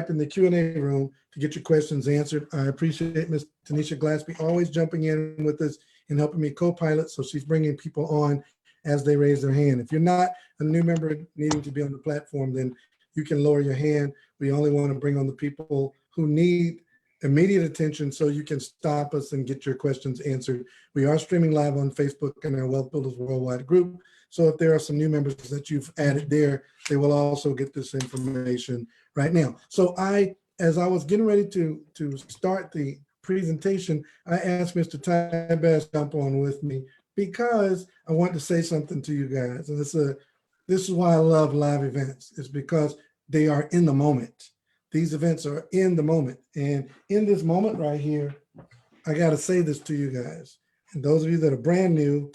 type in the Q&A room to get your questions answered. I appreciate Ms. Tanisha Glaspie always jumping in with us and helping me co-pilot. So she's bringing people on as they raise their hand. If you're not a new member needing to be on the platform, then you can lower your hand. We only want to bring on the people who need immediate attention so you can stop us and get your questions answered. We are streaming live on Facebook and our Wealth Builders Worldwide group. So if there are some new members that you've added there, they will also get this information right now. So as I was getting ready to start the presentation, I asked Mr. Tybess to jump on with me because I want to say something to you guys. And this is why I love live events. It's because they are in the moment. These events are in the moment. And in this moment right here, I got to say this to you guys. And those of you that are brand new,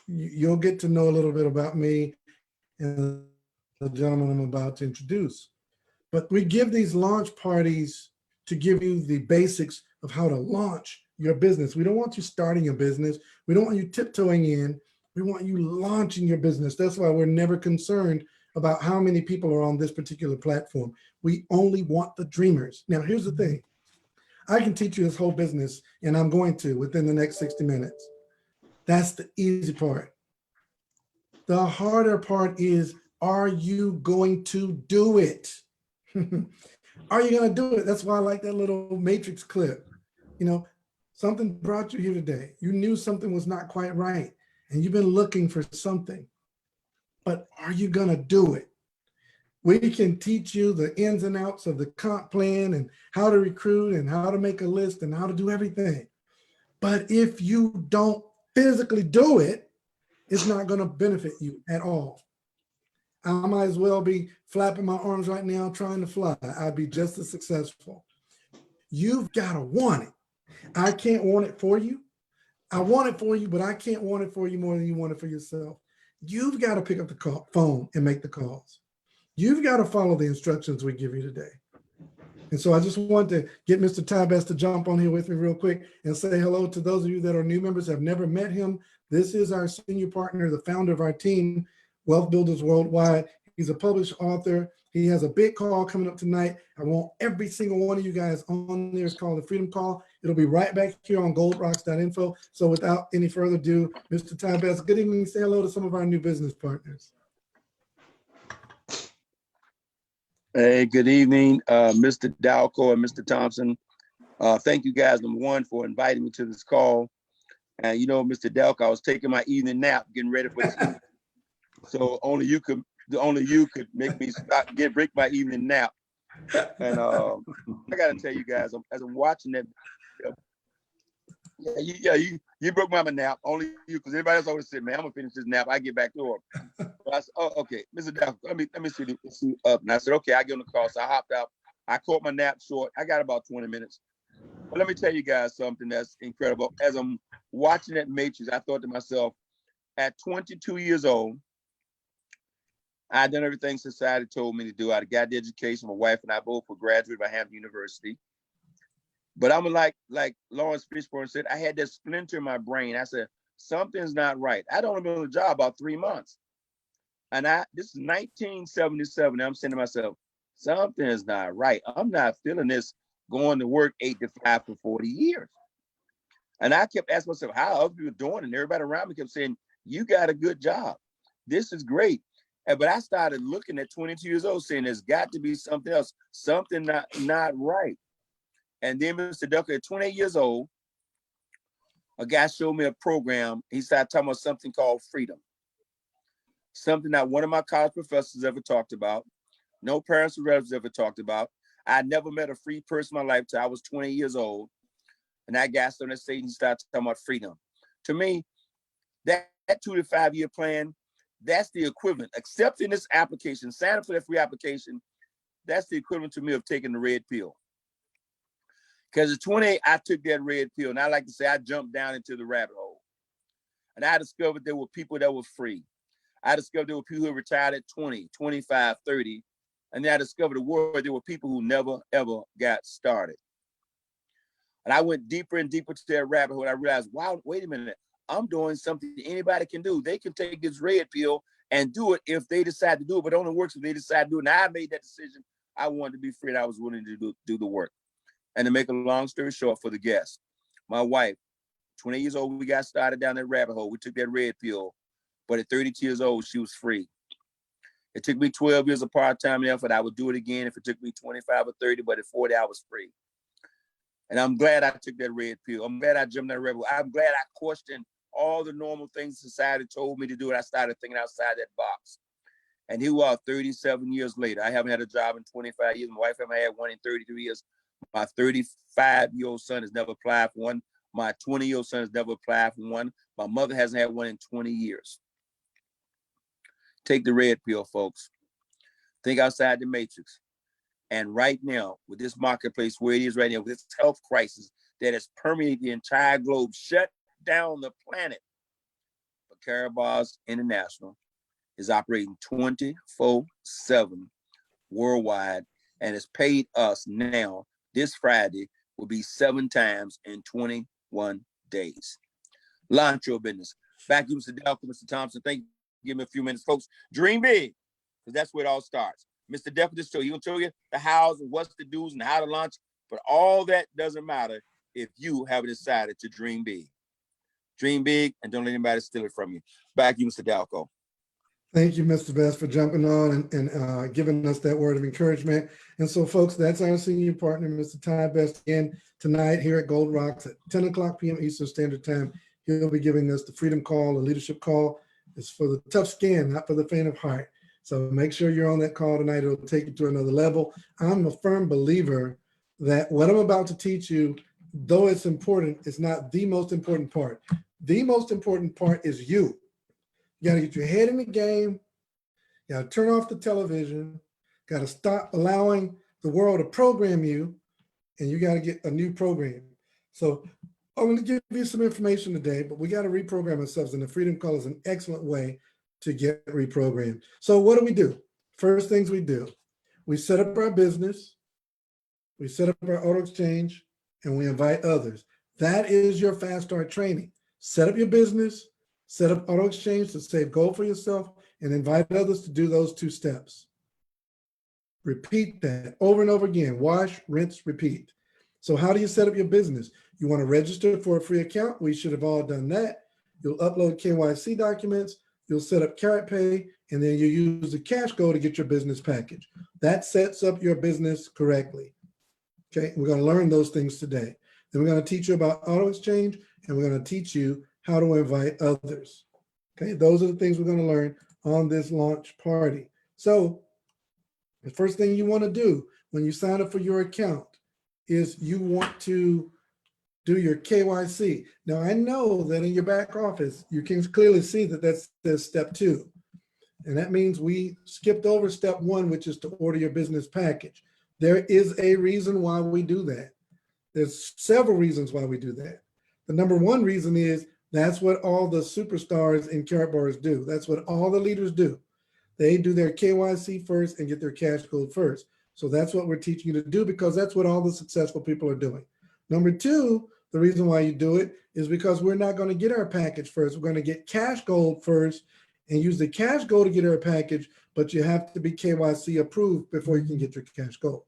you'll get to know a little bit about me and the gentleman I'm about to introduce. But we give these launch parties to give you the basics of how to launch your business. We don't want you starting a business. We don't want you tiptoeing in. We want you launching your business. That's why we're never concerned about how many people are on this particular platform. We only want the dreamers. Now, here's the thing. I can teach you this whole business, and I'm going to within the next 60 minutes. That's the easy part. The harder part is, are you going to do it? Are you going to do it? That's why I like that little Matrix clip. You know, something brought you here today. You knew something was not quite right, and you've been looking for something. But are you going to do it? We can teach you the ins and outs of the comp plan and how to recruit and how to make a list and how to do everything. But if you don't physically do it, it's not going to benefit you at all. I might as well be flapping my arms right now trying to fly. I'd be just as successful. You've got to want it. I can't want it for you. I want it for you, but I can't want it for you more than you want it for yourself. You've got to pick up the phone and make the calls. You've got to follow the instructions we give you today. And so I just want to get Mr. Tybess to jump on here with me real quick and say hello to those of you that are new members, have never met him. This is our senior partner, the founder of our team, Wealthbuilders Worldwide. He's a published author. He has a big call coming up tonight. I want every single one of you guys on there. It's called the Freedom Call. It'll be right back here on goldrocks.info. So without any further ado, Mr. Tybess, good evening. Say hello to some of our new business partners. Hey, good evening, Mr. Dalco and Mr. Thompson. Thank you guys, number one, for inviting me to this call. And you know, Mr. Dalco, I was taking my evening nap, getting ready for this. So only you could make me break my evening nap. And I gotta tell you guys, as I'm watching that, you broke my nap. Only you, because everybody else always said, "Man, I'm gonna finish this nap. I get back to her." So I said, "Oh, okay, Mr. Dalco, let me see up." And I said, "Okay, I get on the call." So I hopped out. I caught my nap short. I got about 20 minutes. But let me tell you guys something that's incredible. As I'm watching that Matrix, I thought to myself, at 22 years old, I'd done everything society told me to do. I got the education. My wife and I both were graduated by Hampton University. But I'm like Lawrence Fishburne said, I had that splinter in my brain. I said, something's not right. I'd only been on the job about 3 months. And this is 1977. I'm saying to myself, something is not right. I'm not feeling this going to work 8 to 5 for 40 years. And I kept asking myself, how other people doing? And everybody around me kept saying, you got a good job. This is great. But I started looking at 22 years old saying, there's got to be something else, something not right. And then Mr. Ducker, at 28 years old, a guy showed me a program. He started talking about something called freedom. Something that one of my college professors ever talked about. No parents or relatives ever talked about. I never met a free person in my life till I was 20 years old. And that guy started saying, he started talking about freedom. To me, that 2 to 5 year plan, that's the equivalent. Accepting this application, signing up for that free application, that's the equivalent to me of taking the red pill. Because at 28, I took that red pill. And I like to say, I jumped down into the rabbit hole. And I discovered there were people that were free. I discovered there were people who retired at 20, 25, 30. And then I discovered the world, there were people who never, ever got started. And I went deeper and deeper to that rabbit hole. And I realized, wow, wait a minute. I'm doing something anybody can do. They can take this red pill and do it if they decide to do it, but it only works if they decide to do it. And I made that decision I wanted to be free and I was willing to do the work. And to make a long story short for the guests, my wife, 20 years old, we got started down that rabbit hole. We took that red pill, but at 32 years old, she was free. It took me 12 years of part-time effort. I would do it again if it took me 25 or 30, but at 40, I was free. And I'm glad I took that red pill. I'm glad I jumped that red pill. I'm glad I questioned all the normal things society told me to do, and I started thinking outside that box. And here we are 37 years later. I haven't had a job in 25 years. My wife haven't had one in 33 years. My 35-year-old son has never applied for one. My 20-year-old son has never applied for one. My mother hasn't had one in 20 years. Take the red pill, folks. Think outside the matrix. And right now, with this marketplace where it is right now, with this health crisis that has permeated the entire globe, shut down the planet, but Karatbars International is operating 24/7 worldwide and has paid us now, this Friday, will be 7 times in 21 days. Launch your business. Back to you, Mr. Delco, Mr. Thompson. Thank you. Give me a few minutes, folks. Dream big, because that's where it all starts. Mr. Delco just he's gonna show you the hows and what's the do's and how to launch, but all that doesn't matter if you have decided to dream big. Dream big and don't let anybody steal it from you. Back to you, Mr. Delco. Thank you, Mr. Best, for jumping on and giving us that word of encouragement. And so, folks, that's our senior partner, Mr. Ty Best, again tonight here at Gold Rocks at 10 o'clock p.m. Eastern Standard Time. He'll be giving us the freedom call, the leadership call. It's for the tough skin, not for the faint of heart. So make sure you're on that call tonight. It'll take you to another level. I'm a firm believer that what I'm about to teach you, though it's important, it's not the most important part. The most important part is you. You got to get your head in the game. You got to turn off the television. Got to stop allowing the world to program you, and you got to get a new program. So I'm going to give you some information today, but we got to reprogram ourselves, and the Freedom Call is an excellent way to get reprogrammed. So what do? First things we do, we set up our business, we set up our auto exchange, and we invite others. That is your fast start training. Set up your business, set up auto exchange to save gold for yourself, and invite others to do those 2 steps. Repeat that over and over again. Wash, rinse, repeat. So how do you set up your business? You want to register for a free account? We should have all done that. You'll upload KYC documents. You'll set up Karatpay, and then you use the cash go to get your business package. That sets up your business correctly. Okay, we're going to learn those things today. Then we're going to teach you about auto exchange, and we're going to teach you how to invite others. Okay, those are the things we're going to learn on this launch party. So the first thing you want to do when you sign up for your account is you want to do your KYC. Now, I know that in your back office, you can clearly see that that's step 2. And that means we skipped over step 1, which is to order your business package. There is a reason why we do that. There's several reasons why we do that. The number 1 reason is that's what all the superstars in Karatbars do. That's what all the leaders do. They do their KYC first and get their cash code first. So that's what we're teaching you to do, because that's what all the successful people are doing. Number 2, the reason why you do it is because we're not going to get our package first. We're going to get cash gold first and use the cash gold to get our package, but you have to be KYC approved before you can get your cash gold.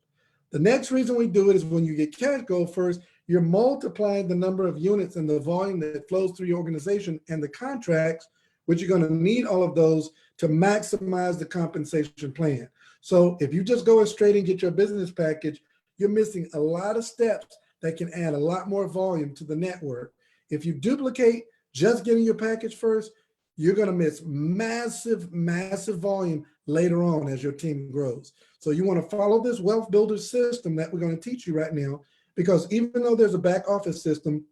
The next reason we do it is when you get cash gold first, you're multiplying the number of units and the volume that flows through your organization and the contracts, which you're going to need all of those to maximize the compensation plan. So if you just go straight and get your business package, you're missing a lot of steps that can add a lot more volume to the network. If you duplicate just getting your package first, you're going to miss massive, massive volume later on as your team grows. So you want to follow this Wealth Builder system that we're going to teach you right now, because even though there's a back office system,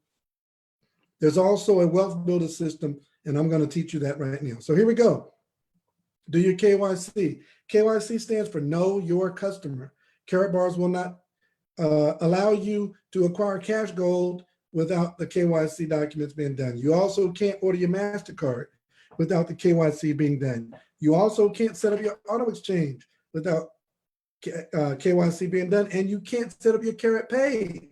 there's also a Wealth Builder system, and I'm going to teach you that right now. So here we go. Do your KYC. KYC stands for Know Your Customer. Karatbars will not allow you to acquire cash gold without the KYC documents being done. You also can't order your MasterCard without the KYC being done. You also can't set up your auto exchange without KYC being done, and you can't set up your Karatpay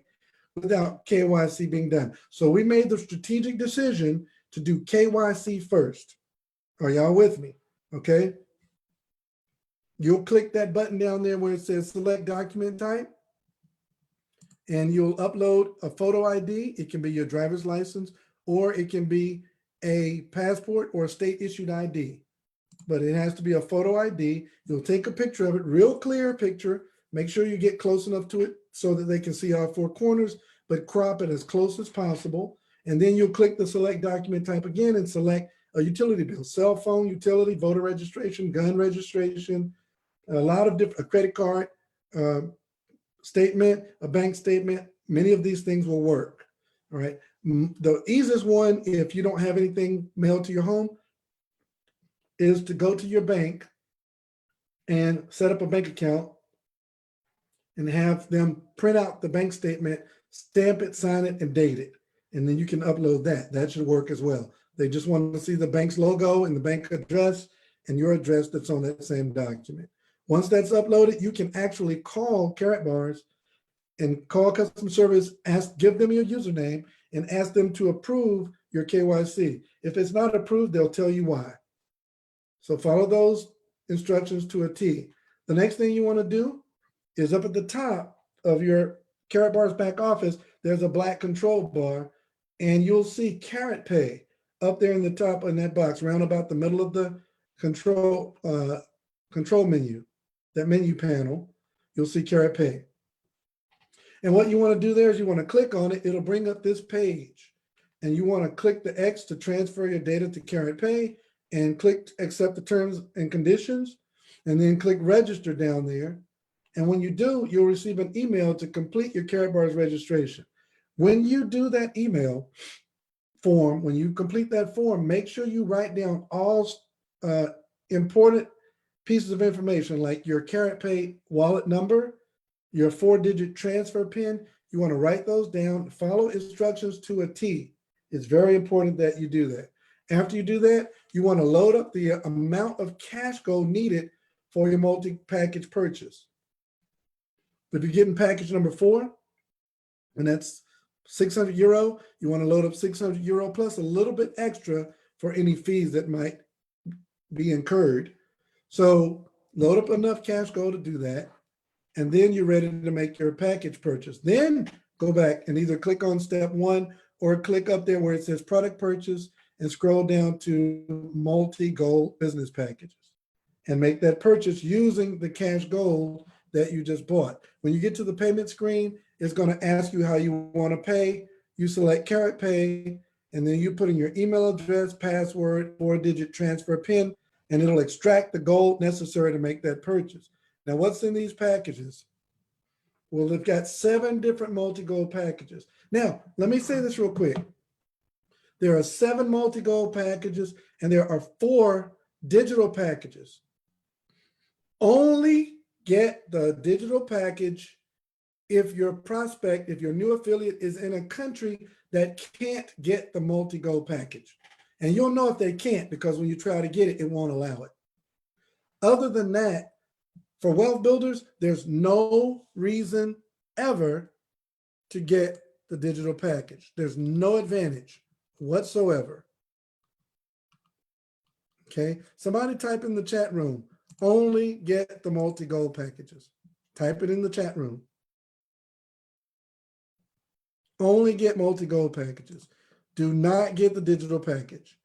without KYC being done. So we made the strategic decision to do KYC first. Are y'all with me? Okay. you'll click that button down there where it says select document type, and you'll upload a photo ID. It can be your driver's license, or it can be a passport or a state issued ID, but it has to be a photo ID. You'll take a picture of it, real clear picture. Make sure you get close enough to it so that they can see all four corners, but crop it as close as possible. And then you'll click the select document type again and select a utility bill, cell phone, utility, voter registration, gun registration, a lot of different, a credit card, statement, a bank statement. Many of these things will work. All right. The easiest one, if you don't have anything mailed to your home, is to go to your bank and set up a bank account and have them print out the bank statement, stamp it, sign it, and date it. And then you can upload that. That should work as well. They just want to see the bank's logo and the bank address and your address that's on that same document. Once that's uploaded, you can actually call Karatbars and call customer service, give them your username and ask them to approve your KYC. If it's not approved, they'll tell you why. So follow those instructions to a T. The next thing you want to do is up at the top of your Karatbars back office, there's a black control bar, and you'll see Karat Pay up there in the top in that box, around about the middle of the control menu, that menu panel. You'll see Karat Pay. And what you want to do there is you want to click on it. It'll bring up this page. And you want to click the X to transfer your data to Karat Pay and click accept the terms and conditions. And then click register down there. And when you do, you'll receive an email to complete your Karatbars registration. When you do that email form, when you complete that form, make sure you write down all important pieces of information like your Karat Pay wallet number, your 4-digit transfer PIN. You want to write those down, follow instructions to a T. It's very important that you do that. After you do that, you want to load up the amount of cash gold needed for your multi-package purchase. If you're getting package number 4, and that's 600 euro, you want to load up 600 euro plus a little bit extra for any fees that might be incurred. So load up enough cash gold to do that. And then you're ready to make your package purchase. Then go back and either click on step 1 or click up there where it says product purchase and scroll down to multi-gold business packages and make that purchase using the cash gold that you just bought. When you get to the payment screen, it's going to ask you how you want to pay. You select Karat Pay, and then you put in your email address, password, 4-digit transfer PIN, and it'll extract the gold necessary to make that purchase. Now, what's in these packages? Well, they've got 7 different multi-gold packages. Now, let me say this real quick. There are 7 multi-gold packages, and there are 4 digital packages. Only get the digital package if your prospect, if your new affiliate is in a country that can't get the multi-gold package. And you'll know if they can't because when you try to get it, it won't allow it. Other than that, for Wealth Builders, there's no reason ever to get the digital package. There's no advantage whatsoever. Okay, somebody type in the chat room, only get the multi-gold packages. Type it in the chat room. Only get multi-gold packages. Do not get the digital package.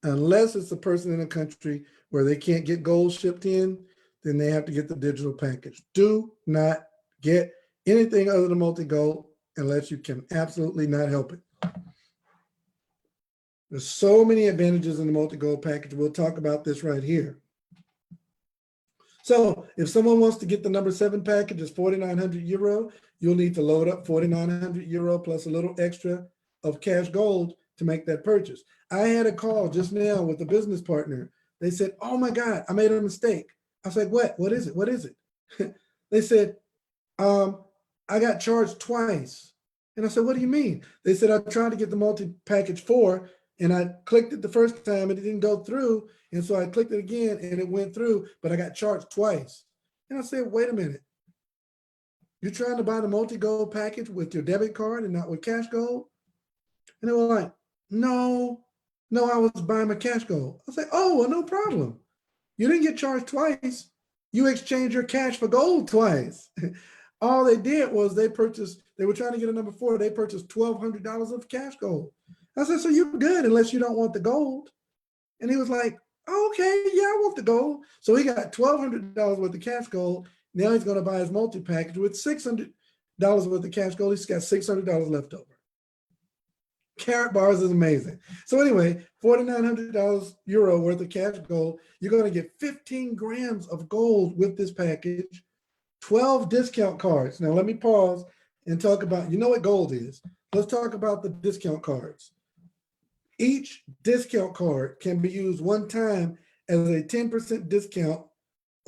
Unless it's a person in a country where they can't get gold shipped in, then they have to get the digital package. Do not get anything other than multi-gold unless you can absolutely not help it. There's so many advantages in the multi-gold package. We'll talk about this right here. So if someone wants to get the number 7 package, it's 4,900 euro. You'll need to load up 4,900 euro plus a little extra of cash gold to make that purchase. I had a call just now with a business partner. They said, oh my God, I made a mistake. I was like, what? What is it? What is it? They said, I got charged twice. And I said, what do you mean? They said, I tried to get the multi-package 4 and I clicked it the first time and it didn't go through. And so I clicked it again and it went through, but I got charged twice. And I said, wait a minute. You're trying to buy the multi-gold package with your debit card and not with cash gold? And they were like, no, I was buying my cash gold. I was like, oh, well, no problem. You didn't get charged twice. You exchange your cash for gold twice. All they did was they were trying to get a number 4. They purchased $1,200 of cash gold. I said, so you're good unless you don't want the gold. And he was like, oh, okay, yeah, I want the gold. So he got $1,200 worth of cash gold. Now he's going to buy his multi-package with $600 worth of cash gold. He's got $600 left over. Karatbars is amazing. So anyway, $4,900 euro worth of cash gold. You're going to get 15 grams of gold with this package, 12 discount cards. Now let me pause and talk about, you know what gold is. Let's talk about the discount cards. Each discount card can be used one time as a 10% discount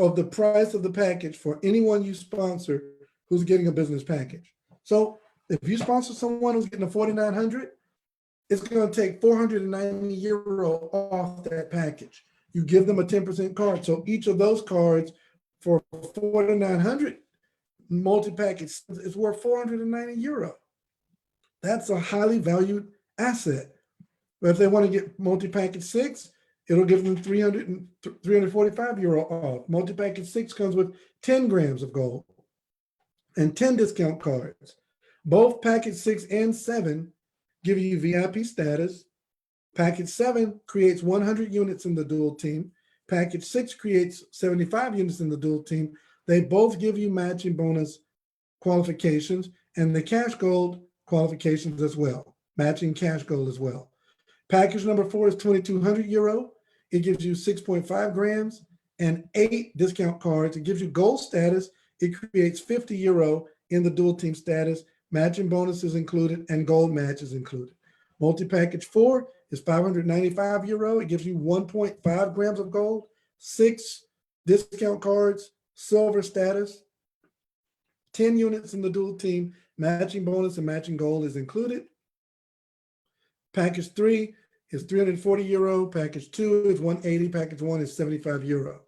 of the price of the package for anyone you sponsor who's getting a business package. So if you sponsor someone who's getting a 4,900, it's going to take 490 euro off that package. You give them a 10% card. So each of those cards for 4,900 multi-package is worth 490 euro. That's a highly valued asset. But if they want to get multi-package 6, it'll give them 345 euro off. Multi-package 6 comes with 10 grams of gold and 10 discount cards. Both package 6 and 7 give you VIP status. Package 7 creates 100 units in the dual team. Package 6 creates 75 units in the dual team. They both give you matching bonus qualifications and the cash gold qualifications as well, matching cash gold as well. Package number 4 is 2,200 euro. It gives you 6.5 grams and 8 discount cards. It gives you gold status. It creates 50 euro in the dual team status. Matching bonuses included and gold match is included. Multi-package 4 is 595 euro. It gives you 1.5 grams of gold, 6 discount cards, silver status, 10 units in the dual team. Matching bonus and matching gold is included. Package 3 is 340 euro. Package 2 is 180. Package 1 is 75 euro.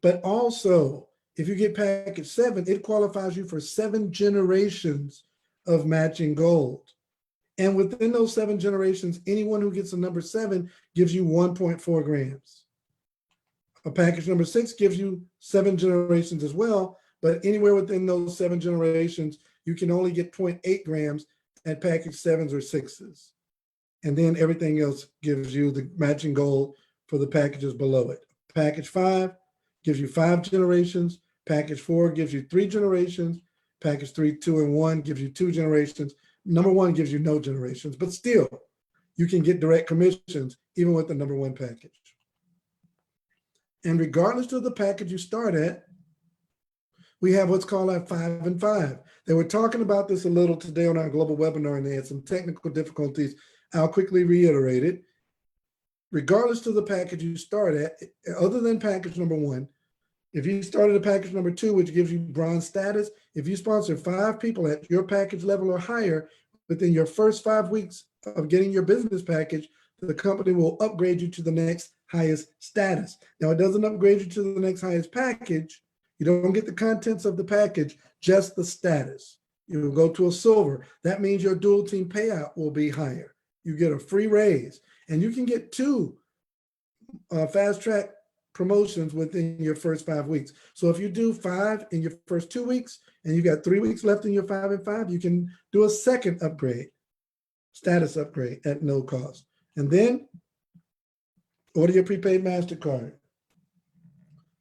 But also, if you get package 7, it qualifies you for 7 generations of matching gold. And within those 7 generations, anyone who gets a number 7 gives you 1.4 grams. A package number 6 gives you 7 generations as well, but anywhere within those 7 generations, you can only get 0.8 grams at package 7s or 6s. And then everything else gives you the matching gold for the packages below it. Package 5 gives you 5 generations. Package 4 gives you 3 generations. Package 3, 2, and 1 gives you 2 generations. Number 1 gives you no generations, but still, you can get direct commissions even with the number 1 package. And regardless of the package you start at, we have what's called our 5 and 5. They were talking about this a little today on our global webinar, and they had some technical difficulties. I'll quickly reiterate it. Regardless of the package you start at, other than package number 1, if you started a package number 2, which gives you bronze status, if you sponsor 5 people at your package level or higher within your first 5 weeks of getting your business package, the company will upgrade you to the next highest status. Now, it doesn't upgrade you to the next highest package. You don't get the contents of the package, just the status. You will go to a silver. That means your dual team payout will be higher. You get a free raise, and you can get 2 fast track promotions within your first 5 weeks. So if you do 5 in your first 2 weeks and you got 3 weeks left in your 5 and 5, you can do a second upgrade, status upgrade at no cost. And then order your prepaid MasterCard.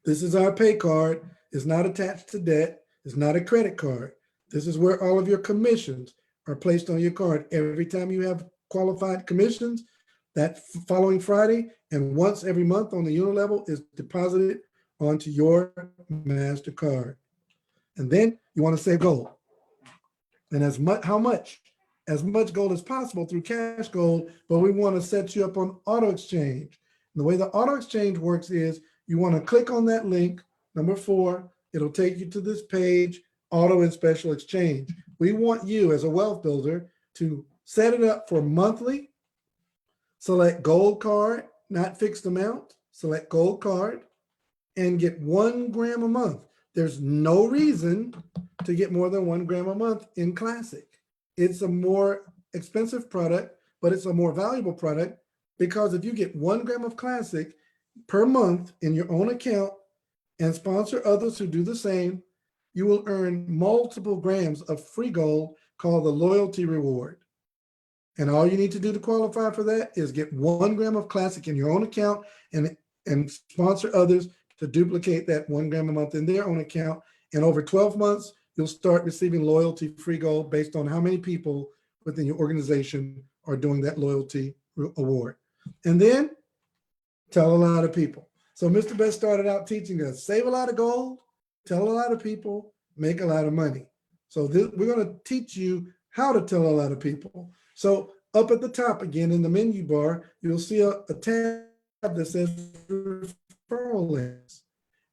This is our pay card. It's not attached to debt. It's not a credit card. This is where all of your commissions are placed on your card. Every time you have qualified commissions, that following Friday and once every month on the unit level is deposited onto your MasterCard. And then you want to save gold. And as much gold as possible through cash gold, but we want to set you up on auto exchange. And the way the auto exchange works is you want to click on that link, number 4, it'll take you to this page, auto and special exchange. We want you as a wealth builder to set it up for monthly. Select gold card, not fixed amount. Select gold card and get 1 gram a month. There's no reason to get more than 1 gram a month in Classic. It's a more expensive product, but it's a more valuable product because if you get 1 gram of Classic per month in your own account, and sponsor others who do the same, you will earn multiple grams of free gold called the loyalty reward. And all you need to do to qualify for that is get 1 gram of classic in your own account and sponsor others to duplicate that 1 gram a month in their own account. And over 12 months, you'll start receiving loyalty free gold based on how many people within your organization are doing that loyalty award. And then tell a lot of people. So Mr. Best started out teaching us save a lot of gold, tell a lot of people, make a lot of money. So we're going to teach you how to tell a lot of people. So up at the top again in the menu bar, you'll see a tab that says referral links.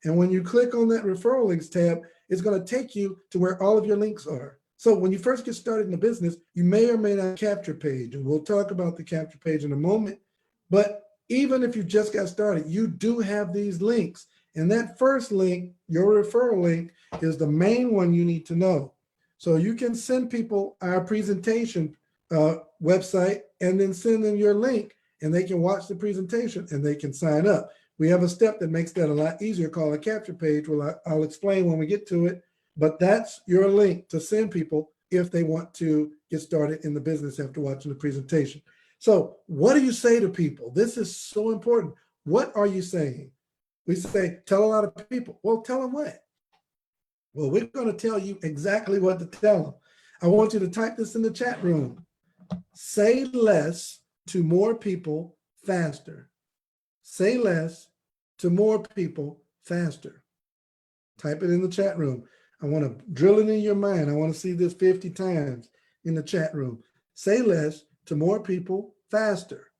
And when you click on that referral links tab, it's going to take you to where all of your links are. So when you first get started in the business, you may or may not capture page. And we'll talk about the capture page in a moment. But even if you just got started, you do have these links. And that first link, your referral link, is the main one you need to know. So you can send people our presentation website and then send them your link and they can watch the presentation and they can sign up. We have a step that makes that a lot easier called a capture page. Well, I'll explain when we get to it, but that's your link to send people if they want to get started in the business after watching the presentation. So what do you say to people? This is so important. What are you saying? We say, tell a lot of people. Well, tell them what? Well, we're going to tell you exactly what to tell them. I want you to type this in the chat room. Say less to more people faster. Say less to more people faster. Type it in the chat room. I want to drill it in your mind. I want to see this 50 times in the chat room. Say less to more people faster.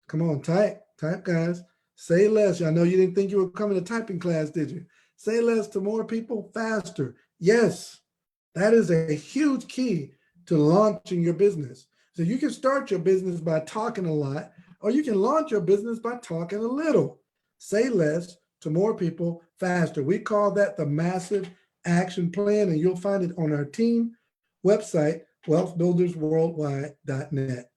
Come on, type, guys. Say less. I know you didn't think you were coming to typing class, did you? Say less to more people faster. Yes, that is a huge key to launching your business. So you can start your business by talking a lot, or you can launch your business by talking a little. Say less to more people faster. We call that the massive action plan, and you'll find it on our team website, wealthbuildersworldwide.net.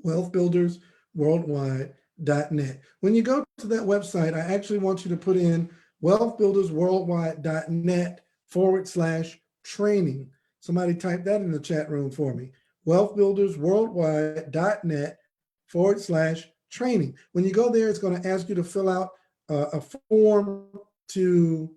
wealthbuildersworldwide.net. When you go to that website, I actually want you to put in wealthbuildersworldwide.net/training. Somebody type that in the chat room for me. wealthbuildersworldwide.net/training. When you go there, it's going to ask you to fill out a form to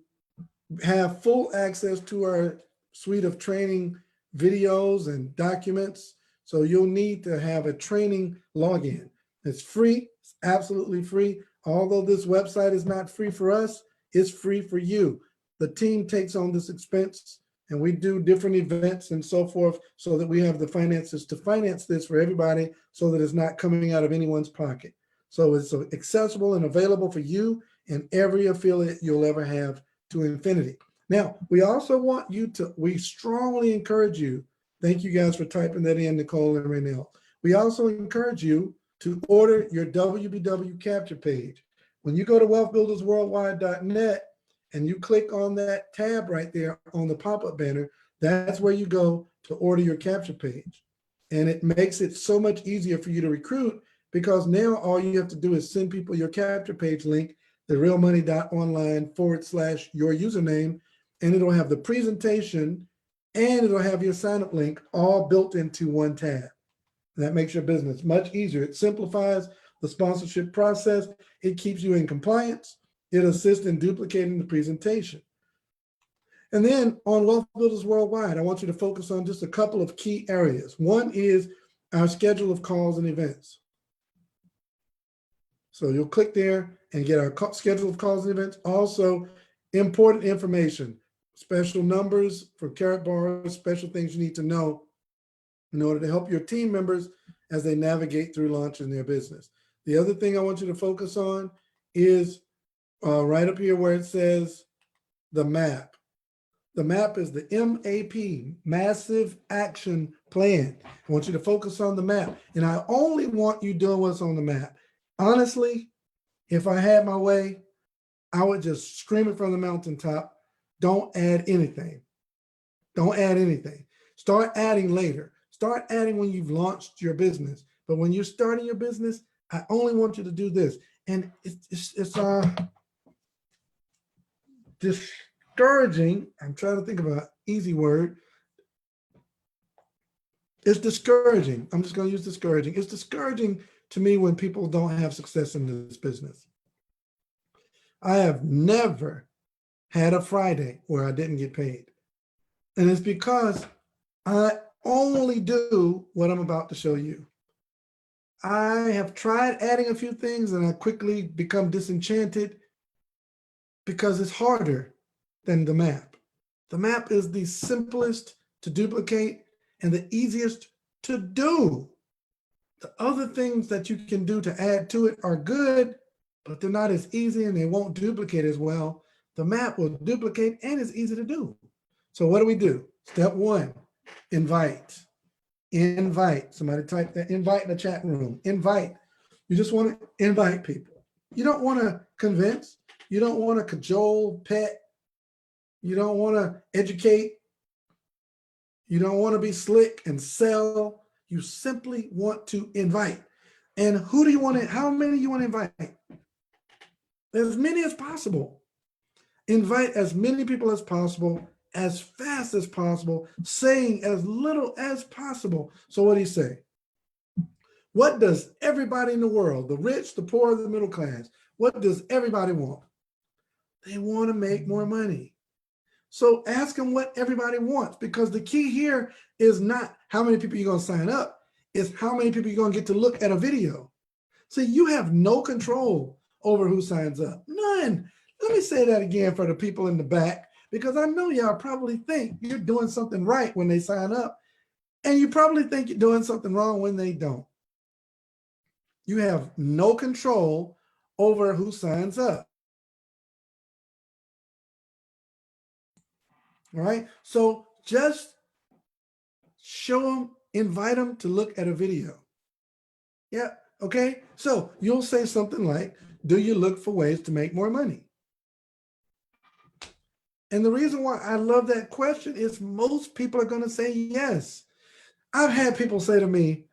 have full access to our suite of training videos and documents. So you'll need to have a training login. It's free, it's absolutely free. Although this website is not free for us, it's free for you. The team takes on this expense and we do different events and so forth so that we have the finances to finance this for everybody so that it's not coming out of anyone's pocket. So it's accessible and available for you and every affiliate you'll ever have to infinity. Now, we also want you to, we strongly encourage you, thank you guys for typing that in, Nicole and Raynell. We also encourage you to order your WBW capture page. When you go to wealthbuildersworldwide.net and you click on that tab right there on the pop-up banner, that's where you go to order your capture page. And it makes it so much easier for you to recruit because now all you have to do is send people your capture page link, therealmoney.online/your username, and it'll have the presentation and it'll have your sign-up link all built into one tab. That makes your business much easier. It simplifies the sponsorship process. It keeps you in compliance. It assists in duplicating the presentation. And then on Wealth Builders Worldwide, I want you to focus on just a couple of key areas. One is our schedule of calls and events. So you'll click there and get our schedule of calls and events. Also, important information, special numbers for Karatbars, special things you need to know in order to help your team members as they navigate through launching their business. The other thing I want you to focus on is right up here where it says the map. The map is the MAP, Massive Action Plan. I want you to focus on the map. And I only want you doing what's on the map. Honestly, if I had my way, I would just scream it from the mountaintop. Don't add anything. Don't add anything. Start adding later. Start adding when you've launched your business. But when you're starting your business, I only want you to do this. And it's discouraging. I'm trying to think of an easy word. It's discouraging. I'm just going to use discouraging. It's discouraging to me when people don't have success in this business. I have never had a Friday where I didn't get paid. And it's because I only do what I'm about to show you. I have tried adding a few things and I quickly become disenchanted because it's harder than the map. The map is the simplest to duplicate and the easiest to do. The other things that you can do to add to it are good, but they're not as easy and they won't duplicate as well. The map will duplicate and it's easy to do. So what do? Step one, invite. Invite. Somebody type that, invite in the chat room. Invite. You just want to invite people. You don't want to convince. You don't want to cajole, pet. You don't want to educate. You don't want to be slick and sell. You simply want to invite. And who do you want to, how many you want to invite? As many as possible. Invite as many people as possible, as fast as possible, saying as little as possible. So what do you say? What does everybody in the world, the rich, the poor, the middle class, what does everybody want? They want to make more money. So ask them what everybody wants, because the key here is not how many people you're going to sign up, it's how many people you're going to get to look at a video. So you have no control over who signs up. None. Let me say that again for the people in the back, because I know y'all probably think you're doing something right when they sign up, and you probably think you're doing something wrong when they don't. You have no control over who signs up. All right, so just show them, invite them to look at a video. Yeah, okay, so you'll say something like, do you look for ways to make more money? And the reason why I love that question is most people are going to say yes. I've had people say to me,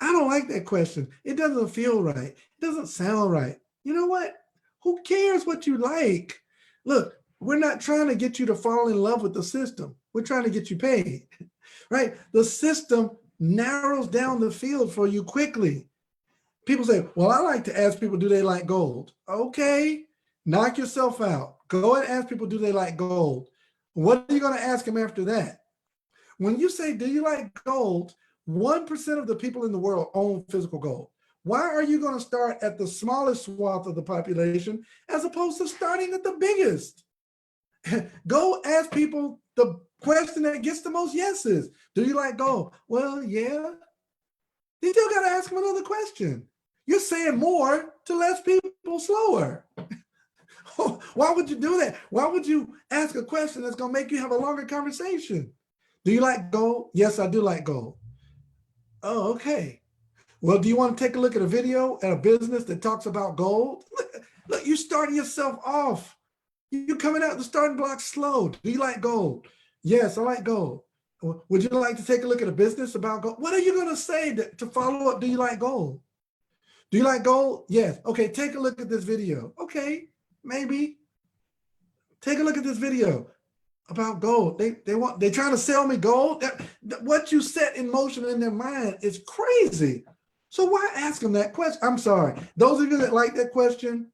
I don't like that question. It doesn't feel right. It doesn't sound right. You know what? Who cares what you like? Look, we're not trying to get you to fall in love with the system. We're trying to get you paid, right? The system narrows down the field for you quickly. People say, well, I like to ask people, do they like gold? Okay, knock yourself out. Go and ask people, do they like gold? What are you going to ask them after that? When you say, do you like gold? 1% of the people in the world own physical gold. Why are you going to start at the smallest swath of the population as opposed to starting at the biggest? Go ask people the question that gets the most yeses. Do you like gold? Well, yeah. You still got to ask them another question. You're saying more to less people slower. Why would you do that? Why would you ask a question that's going to make you have a longer conversation? Do you like gold? Yes, I do like gold. Oh, okay. Well, do you want to take a look at a video at a business that talks about gold? Look, you're starting yourself off. You're coming out the starting block slow. Do you like gold? Yes, I like gold. Would you like to take a look at a business about gold? What are you going to say to follow up? Do you like gold? Do you like gold? Yes. Okay, take a look at this video. Okay, maybe. Take a look at this video about gold. They're trying to sell me gold. What you set in motion in their mind is crazy. So why ask them that question? I'm sorry. Those of you that like that question,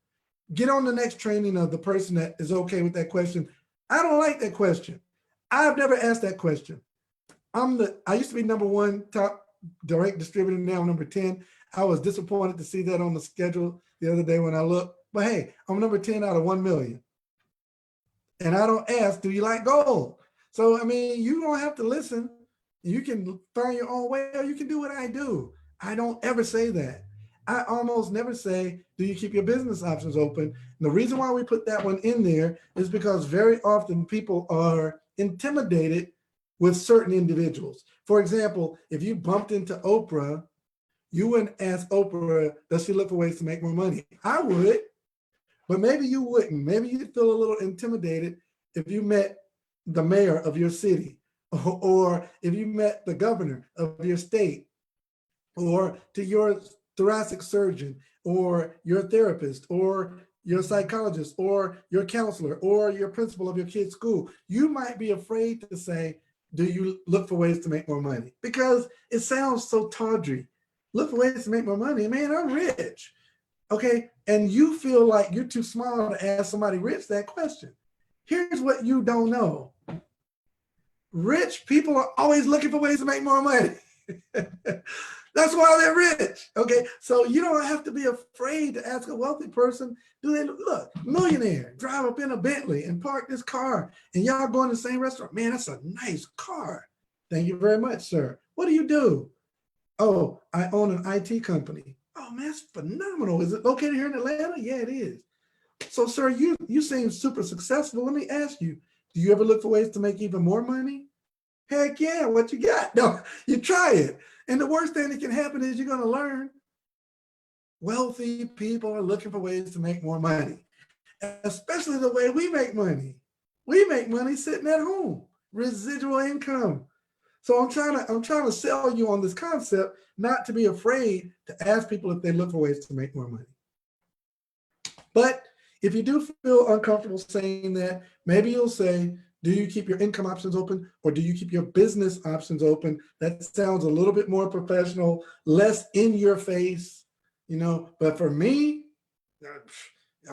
get on the next training of the person that is okay with that question. I don't like that question. I've never asked that question. I used to be number 1 top direct distributor, now number 10. I was disappointed to see that on the schedule the other day when I looked. But hey, I'm number 10 out of 1 million. And I don't ask, do you like gold? So, I mean, you don't have to listen. You can find your own way, or you can do what I do. I don't ever say that. I almost never say, do you keep your business options open? And the reason why we put that one in there is because very often people are intimidated with certain individuals. For example, if you bumped into Oprah, you wouldn't ask Oprah, does she look for ways to make more money? I would. But maybe you wouldn't. Maybe you'd feel a little intimidated if you met the mayor of your city, or if you met the governor of your state, or to your thoracic surgeon, or your therapist, or your psychologist, or your counselor, or your principal of your kid's school, you might be afraid to say, do you look for ways to make more money? Because it sounds so tawdry. Look for ways to make more money. Man, I'm rich. Okay. And you feel like you're too small to ask somebody rich that question. Here's what you don't know. Rich people are always looking for ways to make more money. That's why they're rich. Okay. So you don't have to be afraid to ask a wealthy person, do they look, millionaire, drive up in a Bentley and park this car and y'all going to the same restaurant. Man, that's a nice car. Thank you very much, sir. What do you do? Oh, I own an IT company. Oh man, that's phenomenal. Is it located here in Atlanta? Yeah, it is. So, sir, you seem super successful. Let me ask you, do you ever look for ways to make even more money? Heck yeah, what you got? No, you try it. And the worst thing that can happen is you're going to learn wealthy people are looking for ways to make more money, especially the way we make money. We make money sitting at home, residual income. So I'm trying to sell you on this concept, not to be afraid to ask people if they look for ways to make more money. But if you do feel uncomfortable saying that, maybe you'll say, do you keep your income options open or do you keep your business options open? That sounds a little bit more professional, less in your face, but for me,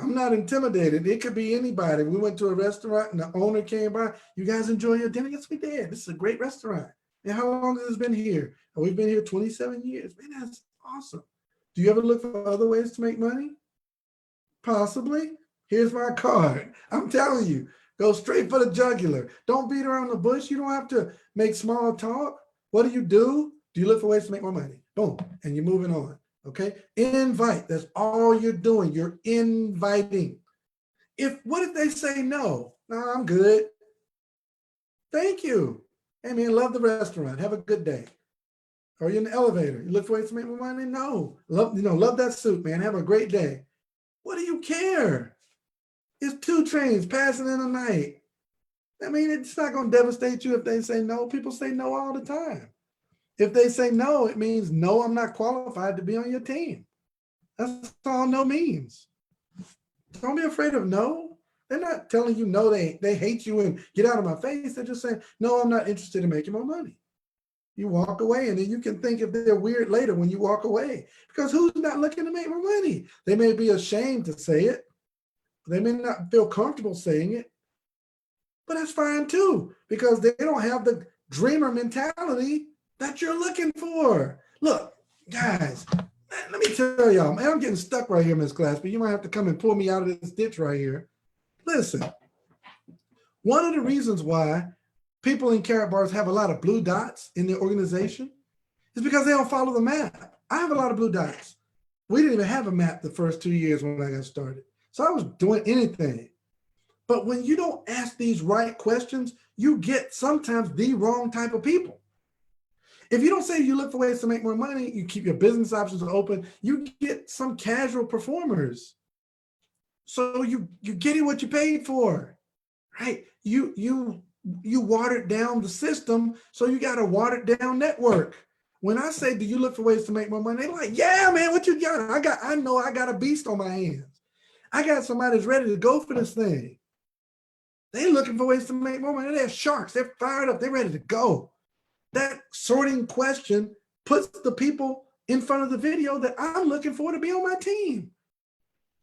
I'm not intimidated. It could be anybody. We went to a restaurant and the owner came by. You guys enjoy your dinner? Yes, we did. This is a great restaurant. And how long has it been here? Oh, we've been here 27 years. Man, that's awesome. Do you ever look for other ways to make money? Possibly. Here's my card. I'm telling you, go straight for the jugular. Don't beat around the bush. You don't have to make small talk. What do? Do you look for ways to make more money? Boom. And you're moving on. Okay. Invite. That's all you're doing. You're inviting. What if they say no? No, I'm good. Thank you. Hey man, love the restaurant. Have a good day. Or you're in the elevator. You look for ways to make more money? No. Love that suit, man. Have a great day. What do you care? It's 2 trains passing in the night. I mean, it's not going to devastate you if they say no. People say no all the time. If they say no, it means no, I'm not qualified to be on your team. That's all no means. Don't be afraid of no. They're not telling you no, they hate you and get out of my face. They're just saying, no, I'm not interested in making more money. You walk away and then you can think if they're weird later when you walk away. Because who's not looking to make more money? They may be ashamed to say it. They may not feel comfortable saying it. But that's fine too, because they don't have the dreamer mentality that you're looking for. Look, guys, let me tell y'all, man, I'm getting stuck right here, Miss Glassby. You might have to come and pull me out of this ditch right here. Listen, one of the reasons why people in Karatbars have a lot of blue dots in their organization is because they don't follow the map. I have a lot of blue dots. We didn't even have a map the first 2 years when I got started. So I was doing anything. But when you don't ask these right questions, you get sometimes the wrong type of people. If you don't say you look for ways to make more money, you keep your business options open, you get some casual performers. So you're getting what you paid for, right? You watered down the system, so you got a watered down network. When I say, do you look for ways to make more money? They're like, yeah, man, what you got? I know I got a beast on my hands. I got somebody that's ready to go for this thing. They're looking for ways to make more money. They're sharks. They're fired up. They're ready to go. That sorting question puts the people in front of the video that I'm looking for to be on my team.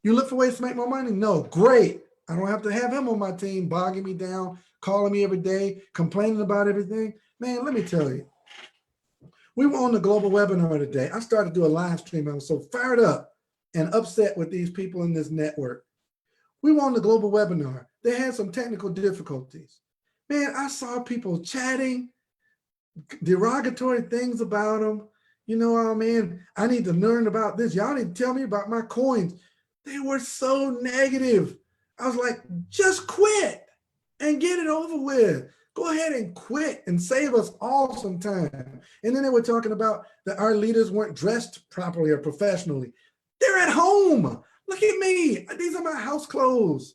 You look for ways to make more money? No, great. I don't have to have him on my team bogging me down, calling me every day, complaining about everything. Man, let me tell you. We were on the global webinar today. I started to do a live stream. I was so fired up and upset with these people in this network. We were on the global webinar. They had some technical difficulties. Man, I saw people chatting, derogatory things about them. Oh man, I need to learn about this. Y'all need to tell me about my coins. They were so negative. I was like, just quit and get it over with. Go ahead and quit and save us all some time. And then they were talking about that our leaders weren't dressed properly or professionally. They're at home. Look at me. These are my house clothes.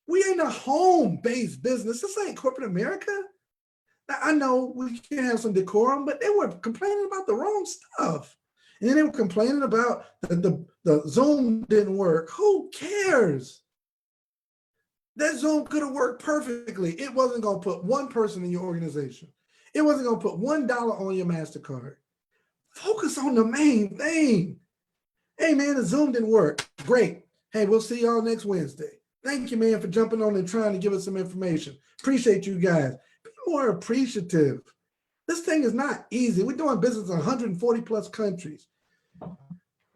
We ain't a home-based business. This ain't corporate America. Now, I know we can have some decorum, but they were complaining about the wrong stuff. And then they were complaining about the Zoom didn't work. Who cares? That Zoom could have worked perfectly. It wasn't going to put one person in your organization. It wasn't going to put $1 on your MasterCard. Focus on the main thing. Hey, man, the Zoom didn't work. Great. Hey, we'll see y'all next Wednesday. Thank you, man, for jumping on and trying to give us some information. Appreciate you guys. Be more appreciative. This thing is not easy. We're doing business in 140 plus countries.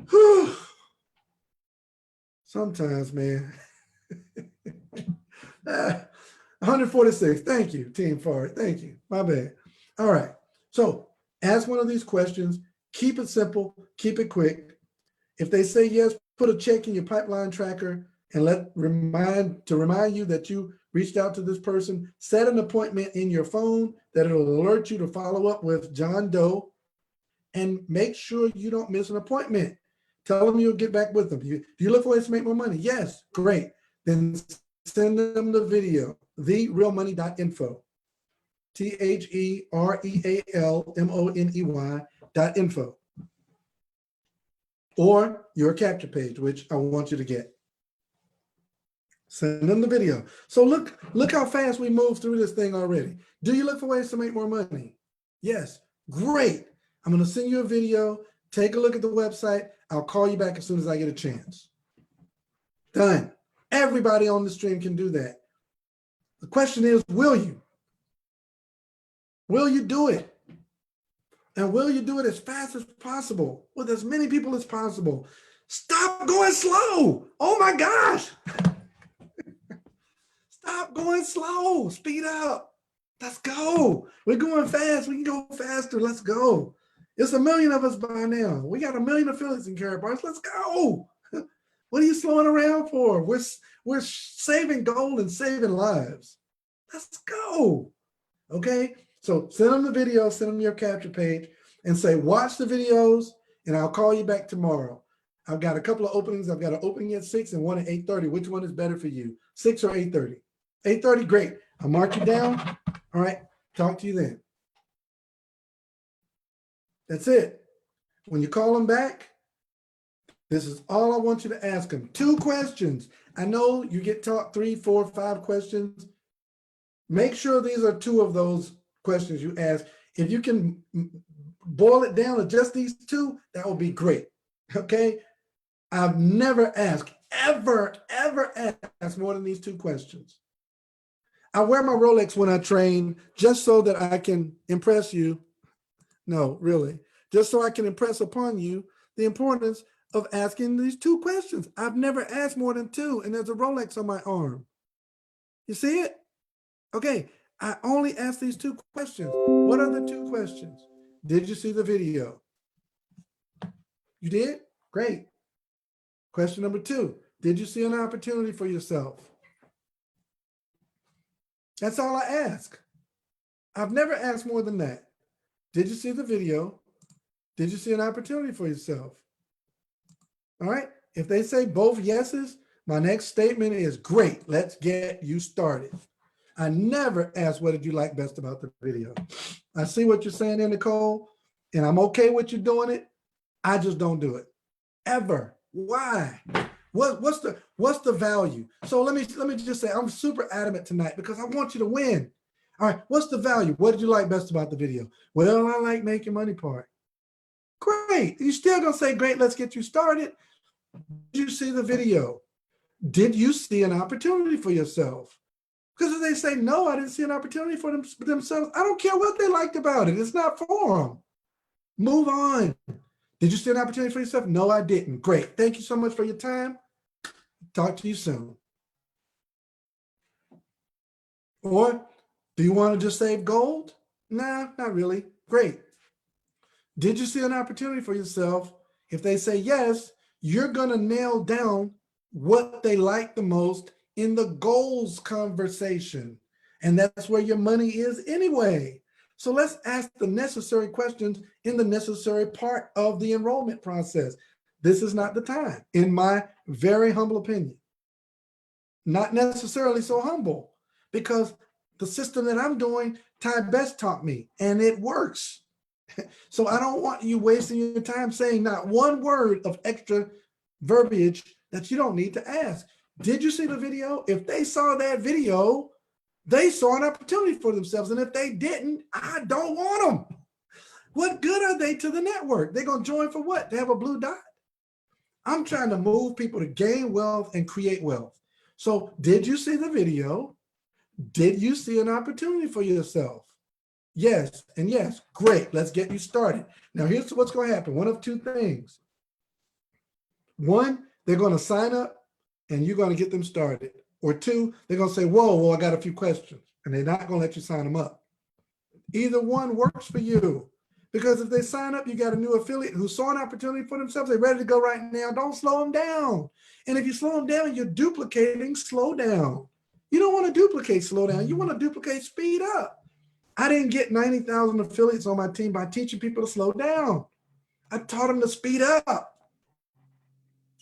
Whew. Sometimes, man. 146. Thank you, Team Forward. Thank you. My bad. All right. So ask one of these questions. Keep it simple. Keep it quick. If they say yes, put a check in your pipeline tracker and remind you that you reached out to this person. Set an appointment in your phone that it'll alert you to follow up with John Doe, and make sure you don't miss an appointment. Tell them you'll get back with them. Do you look for ways to make more money? Yes, great. Then send them the video, therealmoney.info, TheRealmoney.info, or your capture page, which I want you to get. Send them the video. So look how fast we moved through this thing already. Do you look for ways to make more money? Yes, great. I'm going to send you a video. Take a look at the website. I'll call you back as soon as I get a chance. Done. Everybody on the stream can do that. The question is, will you? Will you do it? And will you do it as fast as possible with as many people as possible? Stop going slow. Oh my gosh. Stop going slow. Speed up. Let's go. We're going fast. We can go faster. Let's go. It's 1 million of us by now. We got 1 million affiliates in Karatbars. Let's go. What are you slowing around for? We're saving gold and saving lives. Let's go. Okay. So send them the video, send them your capture page, and say, watch the videos, and I'll call you back tomorrow. I've got a couple of openings. I've got an opening at 6 and one at 8:30. Which one is better for you? 6 or 8:30? 8:30, great. I'll mark you down. All right. Talk to you then. That's it. When you call them back, this is all I want you to ask them. 2 questions. I know you get taught 3, 4, 5 questions. Make sure these are 2 of those questions you ask. If you can boil it down to just these 2, that would be great. Okay? I've never asked, ever asked more than these 2 questions. I wear my Rolex when I train just so that I can impress you. No, really. Just so I can impress upon you the importance of asking these 2 questions. I've never asked more than 2, and there's a Rolex on my arm. You see it? Okay, I only asked these 2 questions. What are the 2 questions? Did you see the video? You did? Great. Question number 2, did you see an opportunity for yourself? That's all I ask. I've never asked more than that. Did you see the video? Did you see an opportunity for yourself? All right. If they say both yeses, my next statement is great. Let's get you started. I never ask what did you like best about the video. I see what you're saying there, Nicole, and I'm okay with you doing it. I just don't do it ever. Why? What's the value? So let me just say I'm super adamant tonight because I want you to win. All right. What's the value? What did you like best about the video? Well, I like making money part. Great. You're still gonna say great. Let's get you started. Did you see the video? Did you see an opportunity for yourself? Because if they say, no, I didn't see an opportunity for themselves, I don't care what they liked about it. It's not for them. Move on. Did you see an opportunity for yourself? No, I didn't. Great. Thank you so much for your time. Talk to you soon. Or do you want to just save gold? Nah, not really. Great. Did you see an opportunity for yourself? If they say yes, you're going to nail down what they like the most in the goals conversation. And that's where your money is anyway. So let's ask the necessary questions in the necessary part of the enrollment process. This is not the time, in my very humble opinion. Not necessarily so humble, because the system that I'm doing, Ty Best taught me, and it works. So I don't want you wasting your time saying not one word of extra verbiage that you don't need to ask. Did you see the video? If they saw that video, they saw an opportunity for themselves. And if they didn't, I don't want them. What good are they to the network? They're going to join for what? To have a blue dot? I'm trying to move people to gain wealth and create wealth. So did you see the video? Did you see an opportunity for yourself? Yes, and yes, great. Let's get you started. Now, here's what's going to happen. One of two things. One, they're going to sign up and you're going to get them started. Or two, they're going to say, whoa, I got a few questions. And they're not going to let you sign them up. Either one works for you. Because if they sign up, you got a new affiliate who saw an opportunity for themselves. They're ready to go right now. Don't slow them down. And if you slow them down, you're duplicating slow down. You don't want to duplicate slow down. You want to duplicate speed up. I didn't get 90,000 affiliates on my team by teaching people to slow down. I taught them to speed up.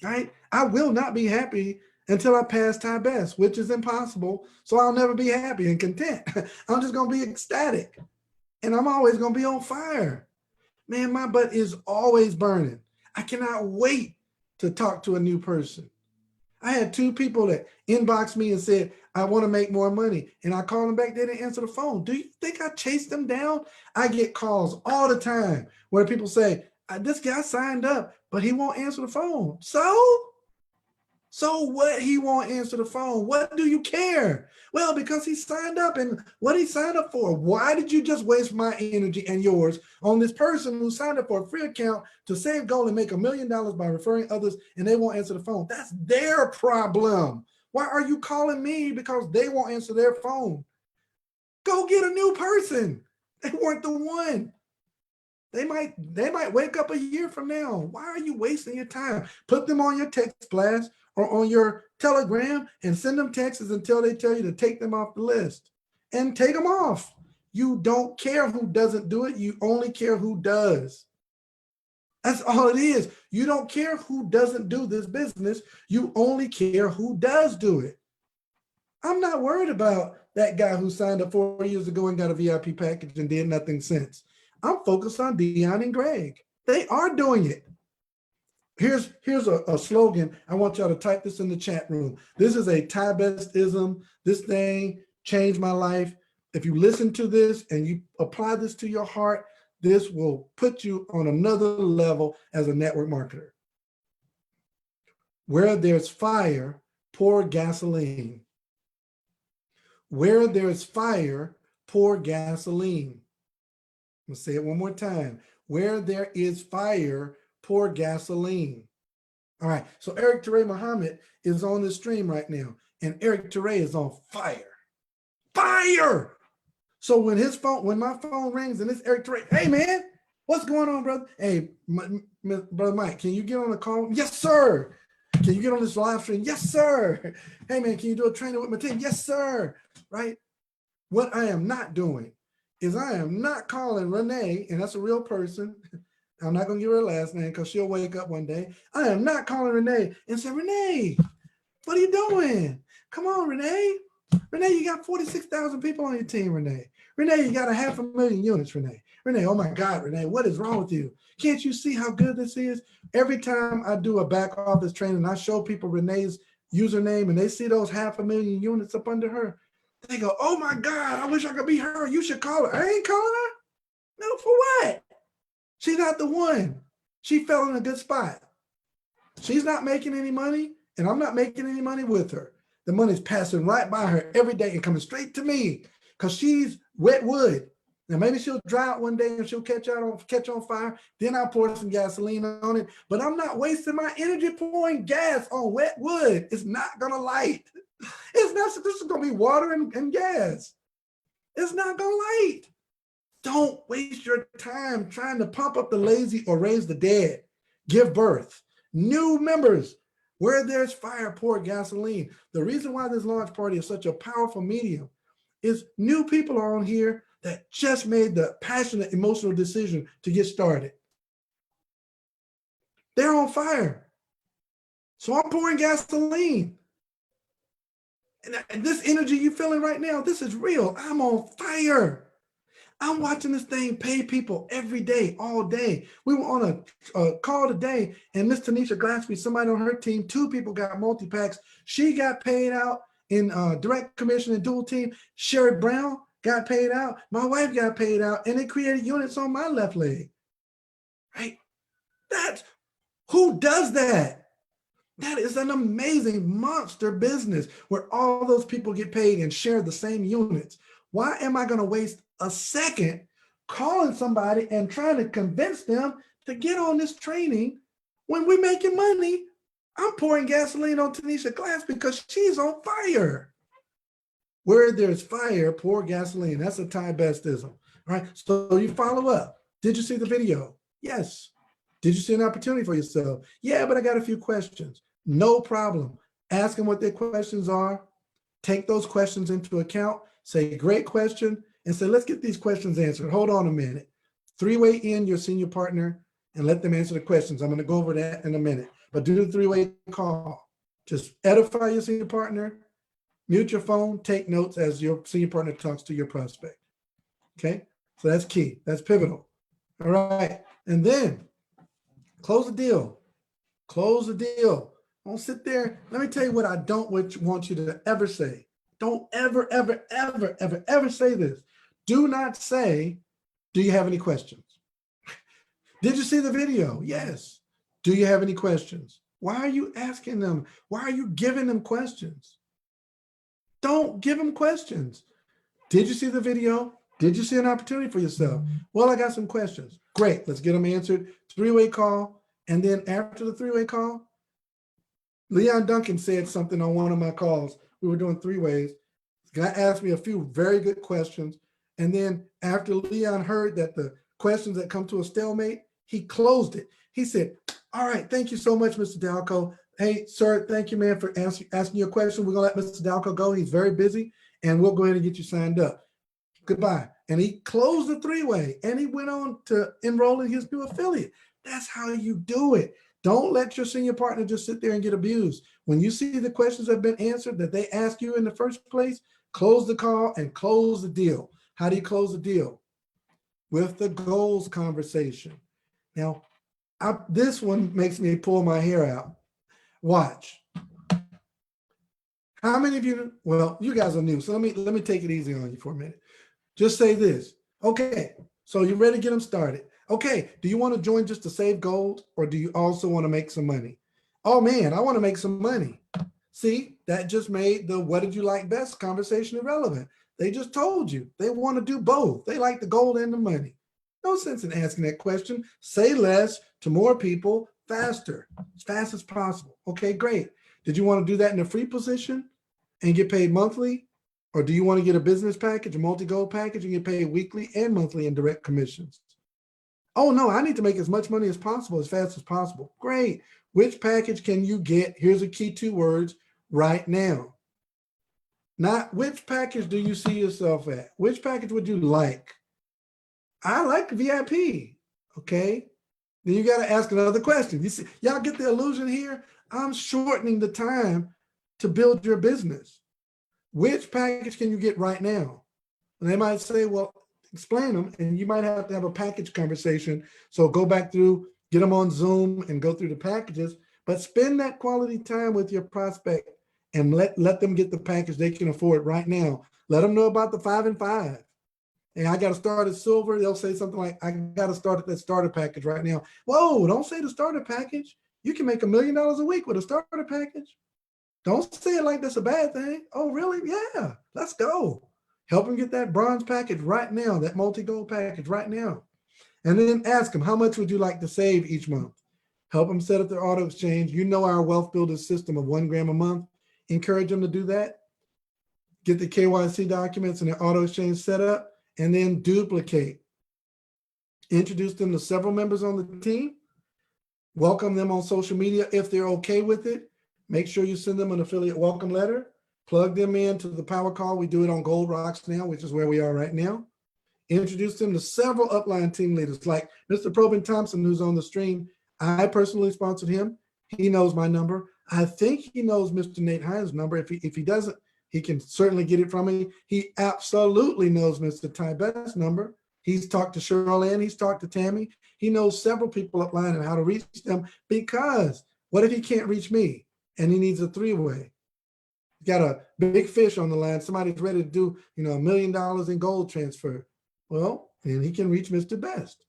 Right? I will not be happy until I pass Thai best, which is impossible. So I'll never be happy and content. I'm just going to be ecstatic. And I'm always going to be on fire. Man, my butt is always burning. I cannot wait to talk to a new person. I had two people that inboxed me and said, I want to make more money. And I called them back, they didn't answer the phone. Do you think I chased them down? I get calls all the time where people say, this guy signed up, but he won't answer the phone. So what? He won't answer the phone. What do you care? Well, because he signed up, and what he signed up for. Why did you just waste my energy and yours on this person who signed up for a free account to save gold and make $1 million by referring others, and they won't answer the phone? That's their problem. Why are you calling me because they won't answer their phone? Go get a new person. They weren't the one. They might wake up a year from now. Why are you wasting your time? Put them on your text blast or on your Telegram and send them texts until they tell you to take them off the list. And take them off. You don't care who doesn't do it. You only care who does. That's all it is. You don't care who doesn't do this business. You only care who does do it. I'm not worried about that guy who signed up 4 years ago and got a VIP package and did nothing since. I'm focused on Dion and Greg. They are doing it. Here's a slogan. I want y'all to type this in the chat room. This is a Thai Bestism. This thing changed my life. If you listen to this and you apply this to your heart, this will put you on another level as a network marketer. Where there's fire, pour gasoline. Where there's fire, pour gasoline. I'm going to say it one more time. Where there is fire, pour gasoline. All right. So Eric Teray Muhammad is on the stream right now. And Eric Teray is on fire. Fire! So when my phone rings and it's Eric Teray, hey man, what's going on, brother? Hey, brother Mike, can you get on the call? Yes, sir. Can you get on this live stream? Yes, sir. Hey man, can you do a training with my team? Yes, sir. Right? What I am not doing is I am not calling Renee, and that's a real person. I'm not going to give her a last name because she'll wake up one day. I am not calling Renee and say, Renee, what are you doing? Come on, Renee. Renee, you got 46,000 people on your team, Renee. Renee, you got 500,000 units, Renee. Renee, oh my God, Renee, what is wrong with you? Can't you see how good this is? Every time I do a back office training, I show people Renee's username and they see those 500,000 units up under her. They go, oh my God, I wish I could be her. You should call her. I ain't calling her. No, for what? She's not the one. She fell in a good spot. She's not making any money, and I'm not making any money with her. The money's passing right by her every day and coming straight to me because she's wet wood. Now, maybe she'll dry out one day and she'll catch on fire. Then I'll pour some gasoline on it. But I'm not wasting my energy pouring gas on wet wood. It's not going to light. It's not. This is going to be water and gas. It's not going to light. Don't waste your time trying to pump up the lazy or raise the dead. Give birth. New members. Where there's fire, pour gasoline. The reason why this launch party is such a powerful medium is new people are on here that just made the passionate, emotional decision to get started. They're on fire. So I'm pouring gasoline. And this energy you're feeling right now, this is real. I'm on fire. I'm watching this thing pay people every day, all day. We were on a call today, and Miss Tanisha Glaspie, somebody on her team, 2 people got multi-packs. She got paid out in direct commission and dual team. Sherry Brown got paid out. My wife got paid out, and they created units on my left leg. Right? That's who does that? That is an amazing monster business where all those people get paid and share the same units. Why am I going to waste a second calling somebody and trying to convince them to get on this training when we're making money? I'm pouring gasoline on Tanisha Glass because she's on fire. Where there's fire, pour gasoline. That's a Thai bestism. All right. So you follow up. Did you see the video? Yes. Did you see an opportunity for yourself? Yeah, but I got a few questions. No problem. Ask them what their questions are. Take those questions into account. Say, great question. And say, let's get these questions answered. Hold on a minute. 3-way in your senior partner and let them answer the questions. I'm going to go over that in a minute. But do the 3-way call. Just edify your senior partner. Mute your phone. Take notes as your senior partner talks to your prospect. Okay? So that's key. That's pivotal. All right. And then close the deal. Close the deal. Don't sit there. Let me tell you what I don't want you to ever say. Don't ever, ever, ever, ever, ever say this. Do not say, do you have any questions? Did you see the video? Yes. Do you have any questions? Why are you asking them? Why are you giving them questions? Don't give them questions. Did you see the video? Did you see an opportunity for yourself? Well, I got some questions. Great. Let's get them answered. 3-way call. And then after the 3-way call, Leon Duncan said something on one of my calls. We were doing 3-ways. The guy asked me a few very good questions. And then after Leon heard that the questions that come to a stalemate, he closed it. He said, all right, thank you so much, Mr. Dalco. Hey, sir, thank you, man, for asking your question. We're going to let Mr. Dalco go. He's very busy, and we'll go ahead and get you signed up. Goodbye. And he closed the 3-way, and he went on to enroll in his new affiliate. That's how you do it. Don't let your senior partner just sit there and get abused. When you see the questions have been answered that they asked you in the first place, close the call and close the deal. How do you close the deal? With the goals conversation. Now, this one makes me pull my hair out. Watch. How many of you, well, you guys are new, so let me take it easy on you for a minute. Just say this. Okay, so you're ready to get them started. Okay, do you want to join just to save gold, or do you also want to make some money? Oh man, I want to make some money. See, that just made the what did you like best conversation irrelevant. They just told you they want to do both. They like the gold and the money. No sense in asking that question. Say less to more people faster, as fast as possible. Okay, great. Did you want to do that in a free position and get paid monthly? Or do you want to get a business package, a multi-gold package, and get paid weekly and monthly in direct commissions? Oh no, I need to make as much money as possible, as fast as possible. Great. Which package can you get? Here's a key 2 words, right now. Not which package do you see yourself at? Which package would you like? I like VIP, okay? Then you got to ask another question. You see, y'all get the illusion here? I'm shortening the time to build your business. Which package can you get right now? And they might say, well, explain them, and you might have to have a package conversation. So go back through, get them on Zoom and go through the packages, but spend that quality time with your prospect and let them get the package they can afford right now. Let them know about the 5 and 5. And I got to start at silver. They'll say something like, I got to start at that starter package right now. Whoa, don't say the starter package. You can make $1 million a week with a starter package. Don't say it like that's a bad thing. Oh, really? Yeah, let's go. Help them get that bronze package right now, that multi-gold package right now. And then ask them, how much would you like to save each month? Help them set up their auto exchange. You know our Wealthbuilders system of 1 gram a month. Encourage them to do that. Get the KYC documents and their auto exchange set up, and then duplicate. Introduce them to several members on the team. Welcome them on social media if they're okay with it. Make sure you send them an affiliate welcome letter. Plug them into the power call. We do it on Gold Rocks now, which is where we are right now. Introduce them to several upline team leaders like Mr. Probin Thompson, who's on the stream. I personally sponsored him. He knows my number. I think he knows Mr. Nate Hines' number. If he doesn't, he can certainly get it from me. He absolutely knows Mr. Ty Best's number. He's talked to Cheryl, he's talked to Tammy. He knows several people upline and how to reach them, because what if he can't reach me and he needs a three-way? Got a big fish on the line. Somebody's ready to do, $1 million in gold transfer. Well, and he can reach Mr. Best.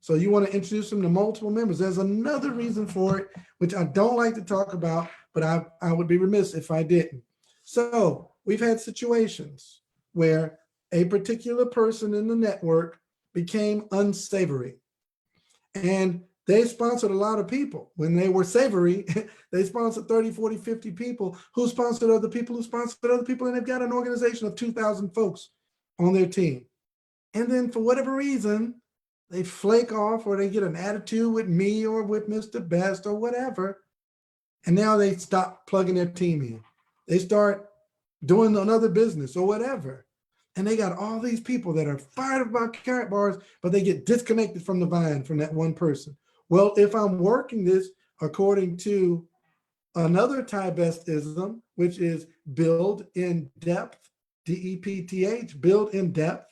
So you want to introduce him to multiple members. There's another reason for it, which I don't like to talk about, but I would be remiss if I didn't. So we've had situations where a particular person in the network became unsavory. And they sponsored a lot of people. When they were savory, they sponsored 30, 40, 50 people who sponsored other people who sponsored other people. And they've got an organization of 2,000 folks on their team. And then for whatever reason, they flake off, or they get an attitude with me or with Mr. Best or whatever. And now they stop plugging their team in. They start doing another business or whatever. And they got all these people that are fired up about Karatbars, but they get disconnected from the vine from that one person. Well, if I'm working this according to another Ty Bestism, which is build in depth, DEPTH, build in depth.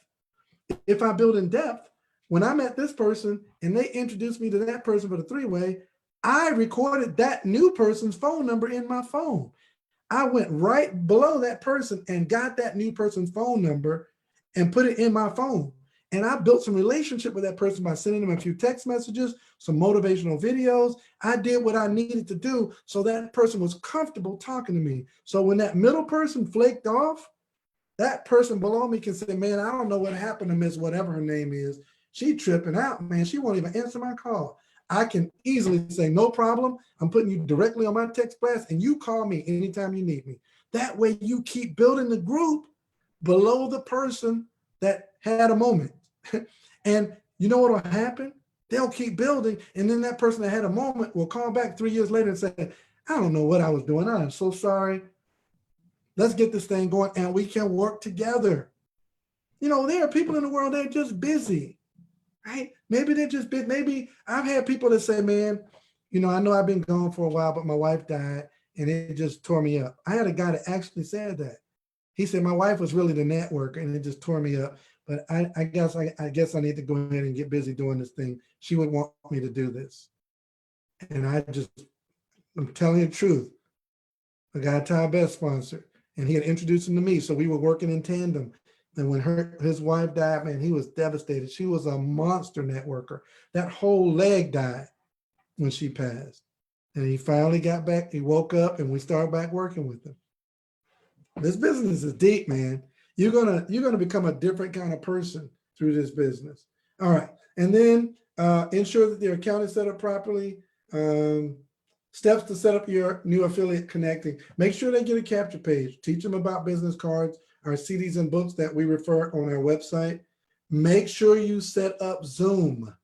If I build in depth, when I met this person and they introduced me to that person for the three-way, I recorded that new person's phone number in my phone. I went right below that person and got that new person's phone number and put it in my phone. And I built some relationship with that person by sending them a few text messages, some motivational videos. I did what I needed to do so that person was comfortable talking to me. So when that middle person flaked off, that person below me can say, man, I don't know what happened to Miss whatever her name is. She tripping out, man. She won't even answer my call. I can easily say, no problem. I'm putting you directly on my text blast, and you call me anytime you need me. That way you keep building the group below the person that had a moment. And you know what will happen? They'll keep building. And then that person that had a moment will call back 3 years later and say, I don't know what I was doing. I'm so sorry. Let's get this thing going, and we can work together. There are people in the world that are just busy. Right? Maybe they're just big. Maybe I've had people that say, man, I know I've been gone for a while, but my wife died and it just tore me up. I had a guy that actually said that. He said, my wife was really the networker and it just tore me up. But I guess I need to go ahead and get busy doing this thing. She would want me to do this. And I'm telling you the truth. A guy Ty Best sponsored, and he had introduced him to me. So we were working in tandem. And when his wife died, man, he was devastated. She was a monster networker. That whole leg died when she passed. And he finally got back. He woke up and we started back working with him. This business is deep, man. You're gonna become a different kind of person through this business. All right. And then ensure that their account is set up properly. Steps to set up your new affiliate connecting. Make sure they get a capture page. Teach them about business cards, our CDs and books that we refer on our website. Make sure you set up Zoom.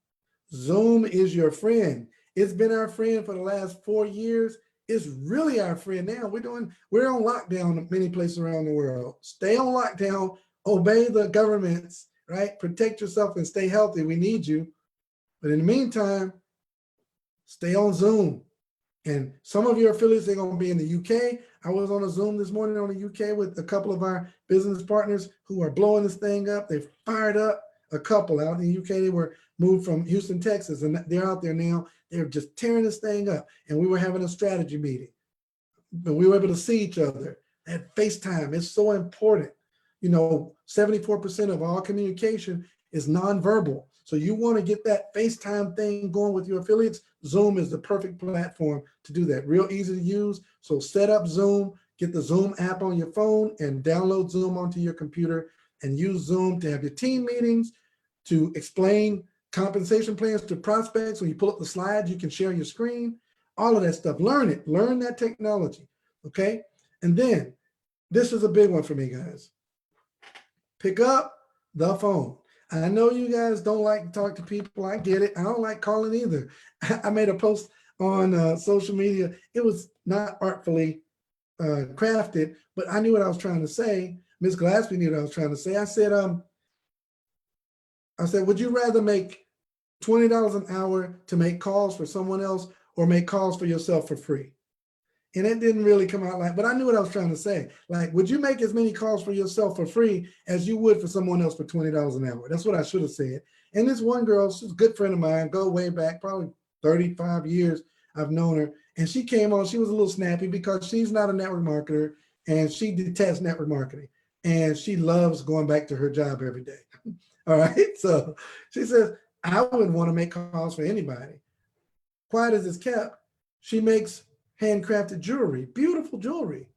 Zoom is your friend. It's been our friend for the last 4 years. It's really our friend now. We're on lockdown in many places around the world. Stay on lockdown, obey the governments, right? Protect yourself and stay healthy. We need you. But in the meantime, stay on Zoom. And some of your affiliates are going to be in the UK. I was on a Zoom this morning on the UK with a couple of our business partners who are blowing this thing up. They've fired up a couple out in the UK. They were moved from Houston, Texas, and they're out there now. They're just tearing this thing up. And we were having a strategy meeting. But we were able to see each other. That FaceTime is so important. 74% of all communication is nonverbal. So you want to get that FaceTime thing going with your affiliates. Zoom is the perfect platform to do that. Real easy to use. So set up Zoom, get the Zoom app on your phone and download Zoom onto your computer and use Zoom to have your team meetings, to explain compensation plans to prospects. When you pull up the slides, you can share your screen, all of that stuff. Learn it, learn that technology, okay? And then this is a big one for me, guys. Pick up the phone. I know you guys don't like to talk to people. I get it. I don't like calling either. I made a post on social media. It was not artfully crafted, but I knew what I was trying to say. Ms. Glaspie knew what I was trying to say. I said, would you rather make $20 an hour to make calls for someone else or make calls for yourself for free? And it didn't really come out like, but I knew what I was trying to say. Like, would you make as many calls for yourself for free as you would for someone else for $20 an hour? That's what I should have said. And this one girl, she's a good friend of mine, go way back, probably 35 years I've known her. And she came on, she was a little snappy because she's not a network marketer and she detests network marketing. And she loves going back to her job every day. All right. So she says, I wouldn't want to make calls for anybody. Quiet as it's kept, she makes handcrafted jewelry, beautiful jewelry,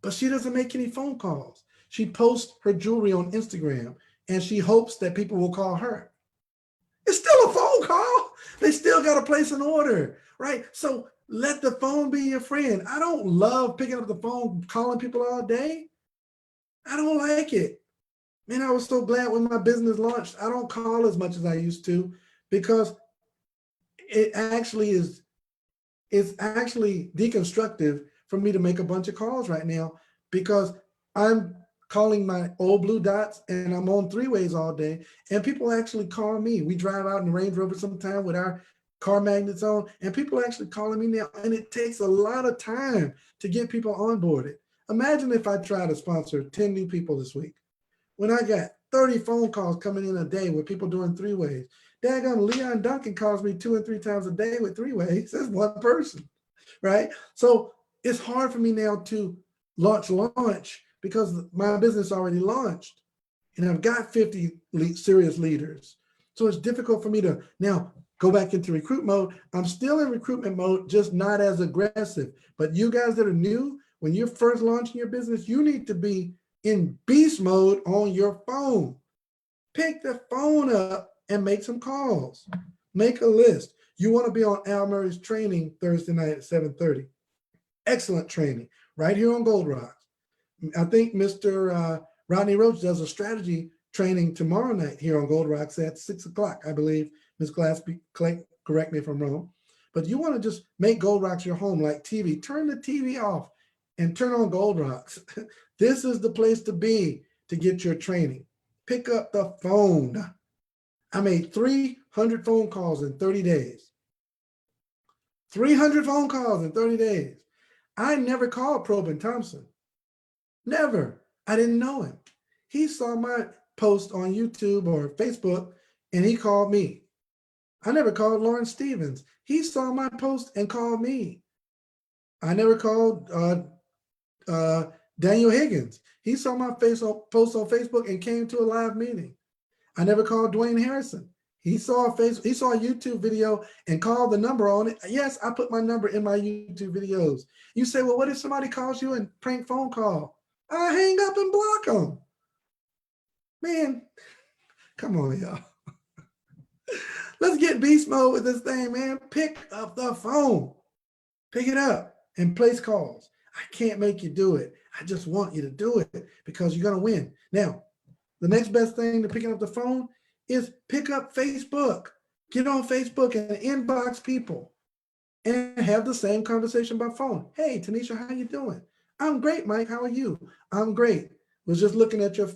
but she doesn't make any phone calls. She posts her jewelry on Instagram and she hopes that people will call her. It's still a phone call. They still got to place an order, right? So let the phone be your friend. I don't love picking up the phone, calling people all day. I don't like it. Man, I was so glad when my business launched. I don't call as much as I used to because it actually is, it's actually deconstructive for me to make a bunch of calls right now because I'm calling my old blue dots and I'm on three-ways all day and people actually call me. We drive out in the Range Rover sometime with our car magnets on and people actually calling me now, and it takes a lot of time to get people onboarded. Imagine if I try to sponsor 10 new people this week when I got 30 phone calls coming in a day with people doing three-ways. Daggone Leon Duncan calls me 2 and 3 times a day with three-ways. That's one person, right? So it's hard for me now to launch because my business already launched and I've got 50 serious leaders. So it's difficult for me to now go back into recruit mode. I'm still in recruitment mode, just not as aggressive. But you guys that are new, when you're first launching your business, you need to be in beast mode on your phone. Pick the phone up and make some calls. Make a list. You want to be on Al Murray's training Thursday night at 7:30. Excellent training right here on Gold Rocks. I think Mr. Rodney Roach does a strategy training tomorrow night here on Gold Rocks at 6 o'clock, I believe. Ms. Glassby, correct me if I'm wrong. But you want to just make Gold Rocks your home like TV. Turn the TV off and turn on Gold Rocks. This is the place to be to get your training. Pick up the phone. I made 300 phone calls in 30 days. 300 phone calls in 30 days. I never called Probin Thompson. Never. I didn't know him. He saw my post on YouTube or Facebook and he called me. I never called Lawrence Stevens. He saw my post and called me. I never called Daniel Higgins. He saw my post on Facebook and came to a live meeting. I never called Dwayne Harrison. He saw a YouTube video and called the number on it. Yes, I put my number in my YouTube videos. You say, well, what if somebody calls you and prank phone call? I hang up and block them. Man, come on, y'all. Let's get beast mode with this thing, man. Pick up the phone. Pick it up and place calls. I can't make you do it. I just want you to do it because you're going to win. Now, the next best thing to picking up the phone is pick up Facebook. Get on Facebook and inbox people and have the same conversation by phone. Hey, Tanisha, how you doing? I'm great, Mike. How are you? I'm great. Was just looking at your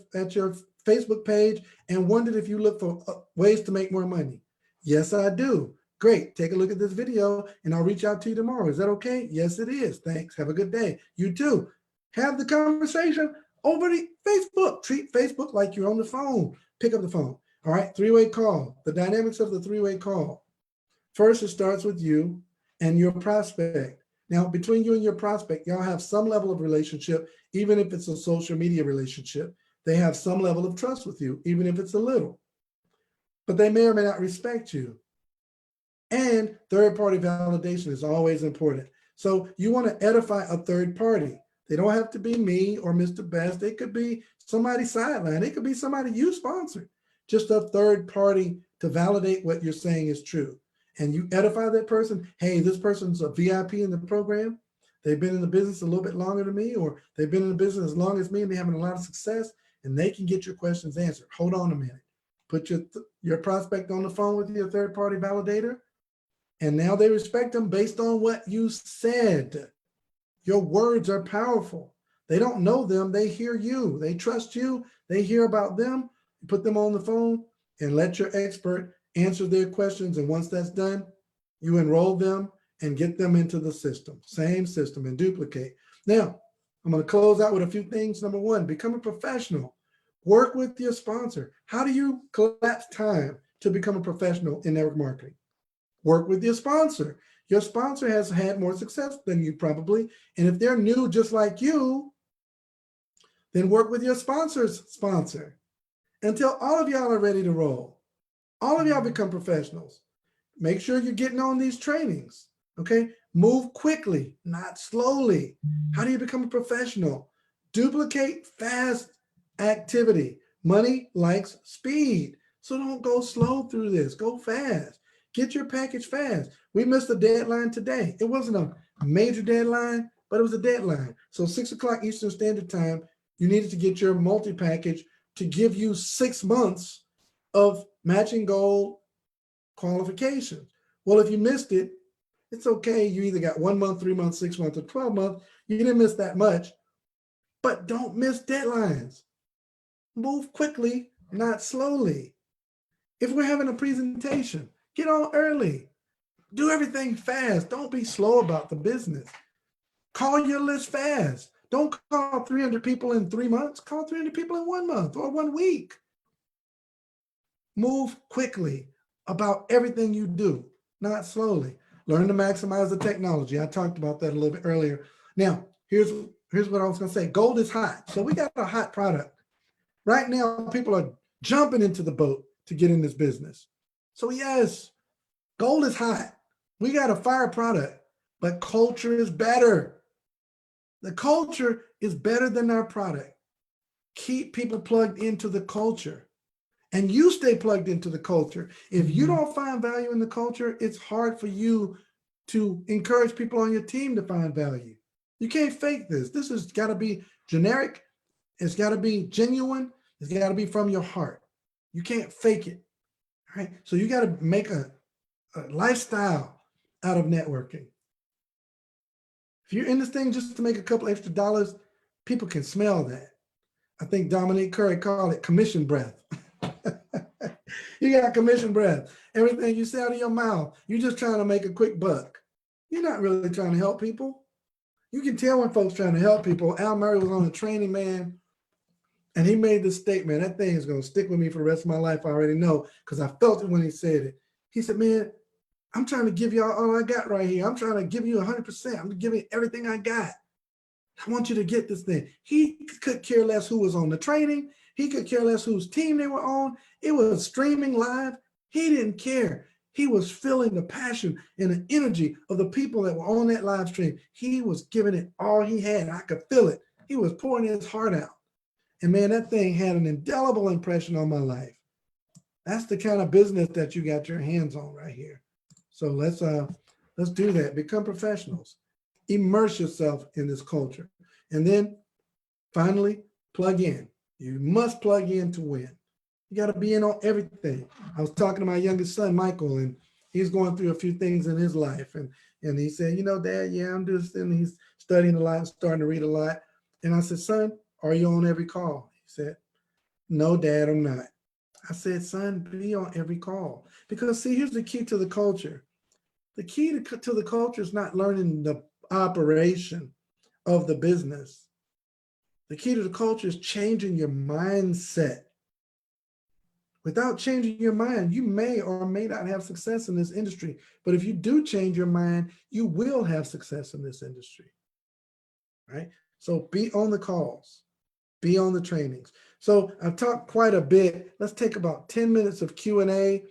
Facebook page and wondered if you look for ways to make more money. Yes, I do. Great. Take a look at this video and I'll reach out to you tomorrow. Is that okay? Yes, it is. Thanks. Have a good day. You too. Have the conversation over the Facebook. Treat Facebook like you're on the phone. Pick up the phone. All right. Three-way call. The dynamics of the three-way call. First, it starts with you and your prospect. Now, between you and your prospect, y'all have some level of relationship, even if it's a social media relationship. They have some level of trust with you, even if it's a little. But they may or may not respect you. And third-party validation is always important. So you want to edify a third party. They don't have to be me or Mr. Best. They could be somebody sideline. They could be somebody you sponsored. Just a third party to validate what you're saying is true. And you edify that person. Hey, this person's a VIP in the program. They've been in the business a little bit longer than me, or they've been in the business as long as me and they're having a lot of success, and they can get your questions answered. Hold on a minute. Put your prospect on the phone with your third-party validator, and now they respect them based on what you said. Your words are powerful. They don't know them. They hear you. They trust you. They hear about them. You put them on the phone and let your expert answer their questions. And once that's done, you enroll them and get them into the system, same system, and duplicate. Now, I'm going to close out with a few things. Number one, become a professional. Work with your sponsor. How do you collapse time to become a professional in network marketing? Work with your sponsor. Your sponsor has had more success than you probably. And if they're new just like you, then work with your sponsor's sponsor until all of y'all are ready to roll. All of y'all become professionals. Make sure you're getting on these trainings, okay? Move quickly, not slowly. How do you become a professional? Duplicate fast activity. Money likes speed. So don't go slow through this. Go fast. Get your package fast. We missed a deadline today. It wasn't a major deadline, but it was a deadline. So 6 o'clock Eastern Standard Time, you needed to get your multi-package to give you 6 months of matching goal qualifications. Well, if you missed it, it's okay. You either got 1 month, 3 months, 6 months, or 12 months. You didn't miss that much, but don't miss deadlines. Move quickly, not slowly. If we're having a presentation, get on early. Do everything fast. Don't be slow about the business. Call your list fast. Don't call 300 people in 3 months. Call 300 people in 1 month or 1 week. Move quickly about everything you do, not slowly. Learn to maximize the technology. I talked about that a little bit earlier. Now, here's what I was going to say. Gold is hot. So we got a hot product. Right now, people are jumping into the boat to get in this business. So yes, gold is hot. We got a fire product, but culture is better. The culture is better than our product. Keep people plugged into the culture. And you stay plugged into the culture. If you don't find value in the culture, it's hard for you to encourage people on your team to find value. You can't fake this. This has got to be generic. It's got to be genuine. It's got to be from your heart. You can't fake it. All right. So you got to make a lifestyle out of networking. If you're in this thing just to make a couple extra dollars, people can smell that. I think Dominique Curry called it commission breath. You got commission breath. Everything you say out of your mouth, you're just trying to make a quick buck. You're not really trying to help people. You can tell when folks trying to help people. Al Murray was on the Training Man, and he made this statement. That thing is going to stick with me for the rest of my life. I already know because I felt it when he said it. He said, man, I'm trying to give y'all all I got right here. I'm trying to give you 100%. I'm giving everything I got. I want you to get this thing. He could care less who was on the training. He could care less whose team they were on. It was streaming live. He didn't care. He was feeling the passion and the energy of the people that were on that live stream. He was giving it all he had. I could feel it. He was pouring his heart out. And man, that thing had an indelible impression on my life. That's the kind of business that you got your hands on right here. So let's do that. Become professionals. Immerse yourself in this culture. And then finally, plug in. You must plug in to win. You got to be in on everything. I was talking to my youngest son, Michael, and he's going through a few things in his life. And he said, you know, Dad, yeah, I'm just, and he's studying a lot, starting to read a lot. And I said, son, are you on every call? He said, no, Dad, I'm not. I said, son, be on every call. Because see, here's the key to the culture. The key to the culture is not learning the operation of the business. The key to the culture is changing your mindset. Without changing your mind, you may or may not have success in this industry. But if you do change your mind, you will have success in this industry. Right? So be on the calls, be on the trainings. So I've talked quite a bit. Let's take about 10 minutes of Q&A,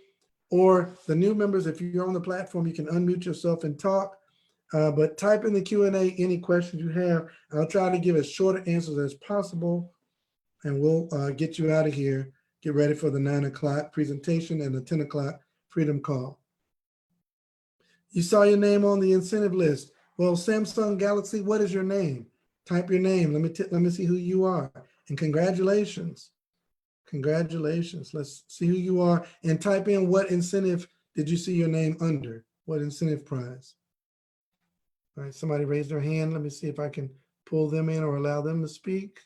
or the new members, if you're on the platform, you can unmute yourself and talk. But type in the Q&A any questions you have. I'll try to give as short answers as possible, and we'll get you out of here. Get ready for the 9 o'clock presentation and the 10 o'clock Freedom Call. You saw your name on the incentive list. Well, Samsung Galaxy, what is your name? Type your name. Let me see who you are. And congratulations. Congratulations. Let's see who you are. And type in what incentive did you see your name under? What incentive prize? All right, somebody raised their hand. Let me see if I can pull them in or allow them to speak.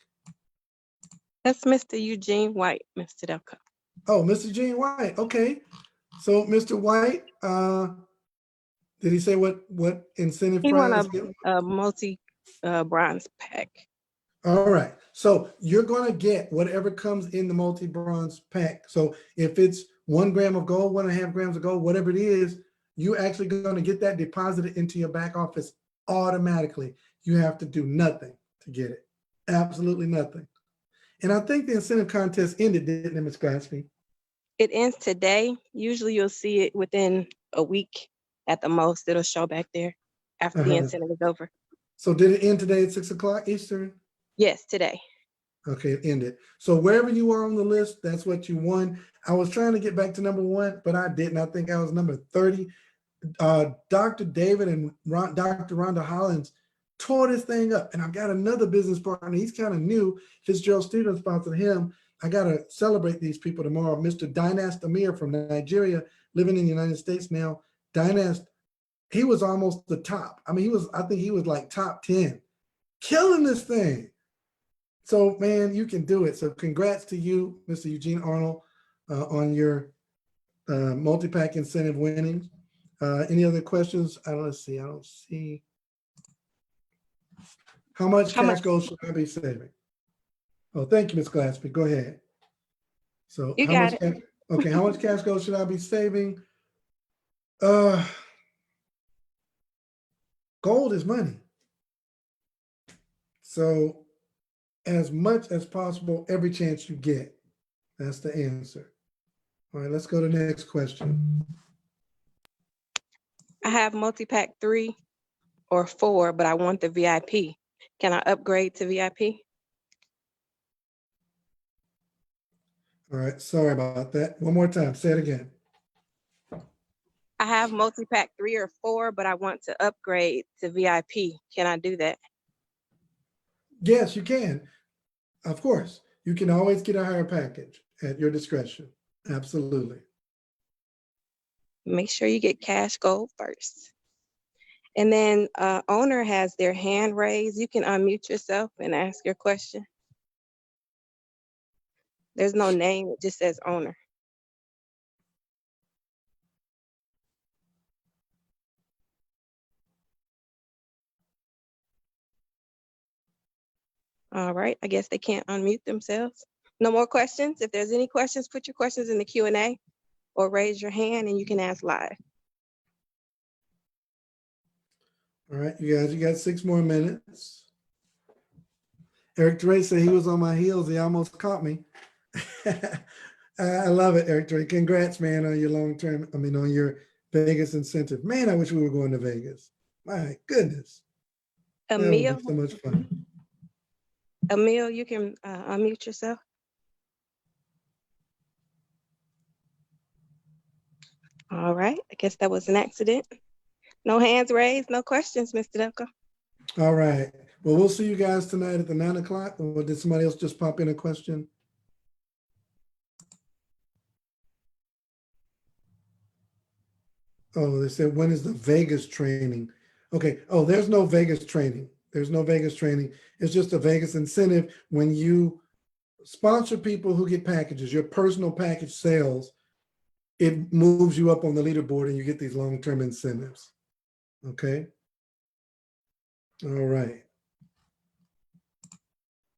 That's Mr. Eugene White, Mr. Delco. Oh, Mr. Gene White. Okay. So, Mr. White, Did he say what incentive He want prize? a multi bronze pack. All right. So you're going to get whatever comes in the multi-bronze pack. So if it's 1 gram of gold, 1.5 grams of gold, whatever it is, you're actually going to get that deposited into your back office automatically. You have to do nothing to get it. Absolutely nothing. And I think the incentive contest ended, didn't it, Ms. Glassby? It ends today. Usually you'll see it within a week at the most. It'll show back there after the incentive is over. So did it end today at 6 o'clock Eastern? Yes, today. Okay, it ended. So wherever you are on the list, that's what you won. I was trying to get back to number 1, but I didn't. I think I was number 30. Dr. David and Dr. Rhonda Hollins tore this thing up. And I've got another business partner. He's kind of new. Fitzgerald Stevens sponsored him. I got to celebrate these people tomorrow. Mr. Dynast Amir from Nigeria, living in the United States now. Dynast, he was almost the top. I mean, I think he was like top 10. Killing this thing. So, man, you can do it. So congrats to you, Mr. Eugene Arnold, on your multi-pack incentive winnings. Any other questions? Let's see. I don't see. How much cash gold should I be saving? Oh, thank you, Ms. Glassby. Go ahead. So You how got much? it. Okay, how much cash gold should I be saving? Gold is money. So as much as possible, every chance you get. That's the answer. All right, let's go to the next question. I have multi-pack 3 or 4, but I want the VIP. Can I upgrade to VIP? All right, sorry about that. One more time, say it again. I have multi-pack 3 or 4, but I want to upgrade to VIP. Can I do that? Yes, you can. Of course, you can always get a higher package at your discretion. Absolutely. Make sure you get cash gold first. And then owner has their hand raised. You can unmute yourself and ask your question. There's no name, it just says owner. All right, I guess they can't unmute themselves. No more questions? If there's any questions, put your questions in the Q&A or raise your hand and you can ask live. All right, you guys, you got 6 more minutes. Eric Dre said he was on my heels. He almost caught me. I love it, Eric Dre. Congrats, man, on your on your Vegas incentive. Man, I wish we were going to Vegas. My goodness. Emil, that would be so much fun. Emil, you can unmute yourself. All right, I guess that was an accident. No hands raised, no questions, Mr. Delco. All right. Well, we'll see you guys tonight at the 9 o'clock. Or did somebody else just pop in a question? Oh, they said, when is the Vegas training? Okay. Oh, there's no Vegas training. There's no Vegas training. It's just a Vegas incentive when you sponsor people who get packages, your personal package sales, it moves you up on the leaderboard and you get these long-term incentives. Okay. All right.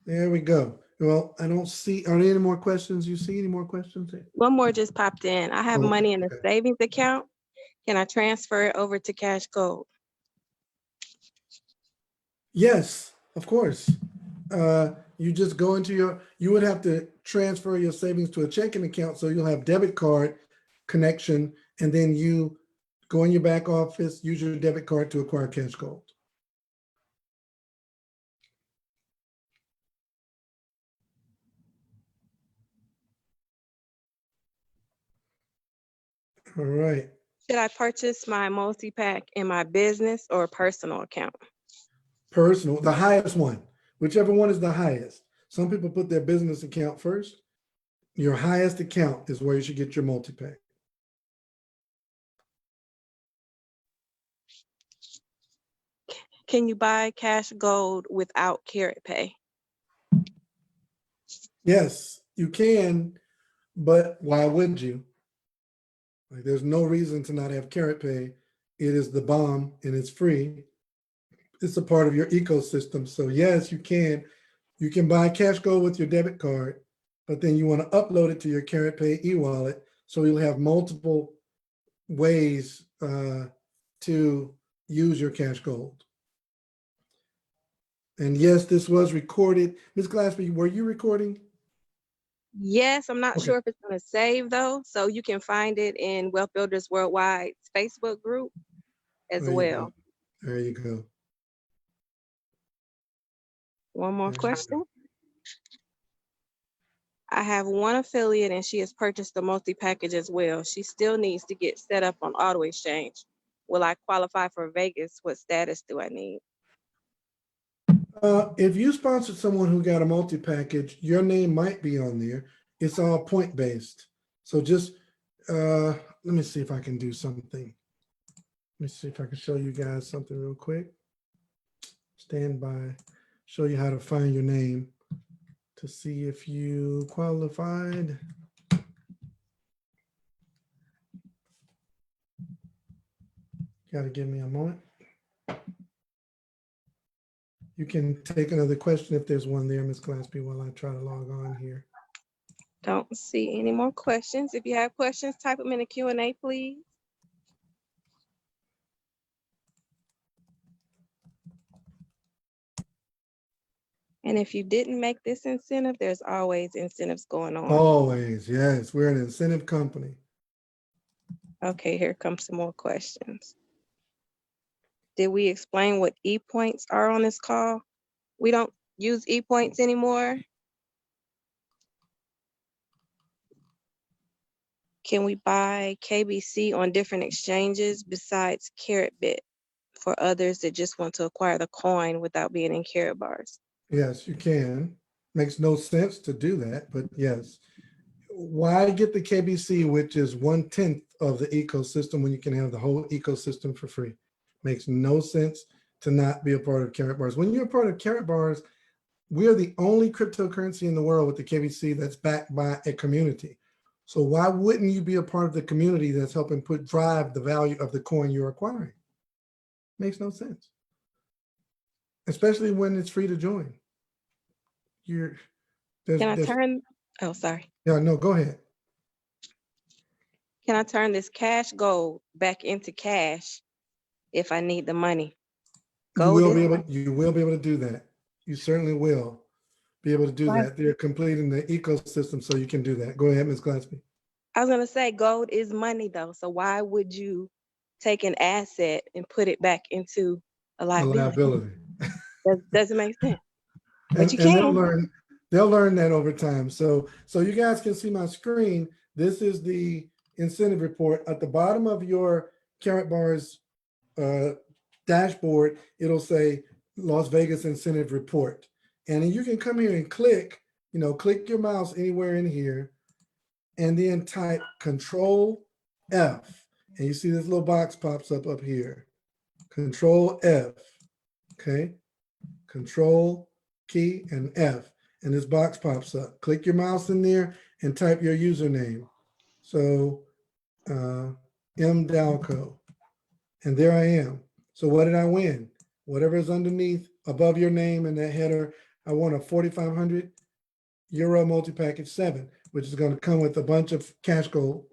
There we go. Well, I don't see, are there any more questions? You see any more questions? One more just popped in. I have money in a Okay. savings account. Can I transfer it over to cash gold? Yes, of course. You just go into you would have to transfer your savings to a checking account. So you'll have debit card connection, and then you go in your back office, use your debit card to acquire cash gold. All right. Should I purchase my multi-pack in my business or personal account? Personal, the highest one, whichever one is the highest. Some people put their business account first. Your highest account is where you should get your multi-pack. Can you buy cash gold without Karatpay? Yes, you can, but why would you? Like, there's no reason to not have Karatpay it is the bomb and it's free. It's a part of your ecosystem. So yes, you can buy Cash Gold with your debit card, but then you want to upload it to your CaratPay e-wallet. So you'll have multiple ways to use your Cash Gold. And yes, this was recorded. Ms. Glassby, were you recording? Yes, I'm not Okay. sure if it's going to save though. So you can find it in Wealth Builders Worldwide's Facebook group as There you well. go. There you go. One more There you question. I have one affiliate and she has purchased the multi-package as well. She still needs to get set up on auto exchange. Will I qualify for Vegas? What status do I need? If you sponsored someone who got a multi-package, your name might be on there. It's all point-based. So just, let me see if I can do something. Let me see if I can show you guys something real quick. Stand by, show you how to find your name to see if you qualified. Got to give me a moment. You can take another question if there's one there, Ms. Glassby, while I try to log on here. Don't see any more questions. If you have questions, type them in the Q&A, please. And if you didn't make this incentive, there's always incentives going on. Always, yes. We're an incentive company. Okay, here comes some more questions. Did we explain what e-points are on this call? We don't use e-points anymore. Can we buy KBC on different exchanges besides Karatbit for others that just want to acquire the coin without being in Karatbars? Yes, you can. Makes no sense to do that, but yes. Why get the KBC, which is 1/10 of the ecosystem, when you can have the whole ecosystem for free? Makes no sense to not be a part of Karatbars. When you're a part of Karatbars, we are the only cryptocurrency in the world with the KBC that's backed by a community. So why wouldn't you be a part of the community that's helping drive the value of the coin you're acquiring? Makes no sense. Especially when it's free to join. Can I turn, oh, sorry. Yeah, no, go ahead. Can I turn this Cash Gold back into cash if I need the money? You will be able to do that. You certainly will be able to do Right. that. They're completing the ecosystem, so you can do that. Go ahead, Ms. Glassby. I was going to say gold is money though. So why would you take an asset and put it back into a A liability? liability. That doesn't make sense. But And you can. they'll learn that over time. So you guys can see my screen. This is the incentive report. At the bottom of your Karatbars dashboard, it'll say Las Vegas incentive report. And then you can come here and click your mouse anywhere in here and then type Control F. And you see this little box pops up here. Control F, okay? Control key and F, and this box pops up. Click your mouse in there and type your username. So M Dalco, and there I am. So what did I win? Whatever is underneath, above your name in that header, I won a 4,500 euro multi-package 7, which is going to come with a bunch of Cash Gold,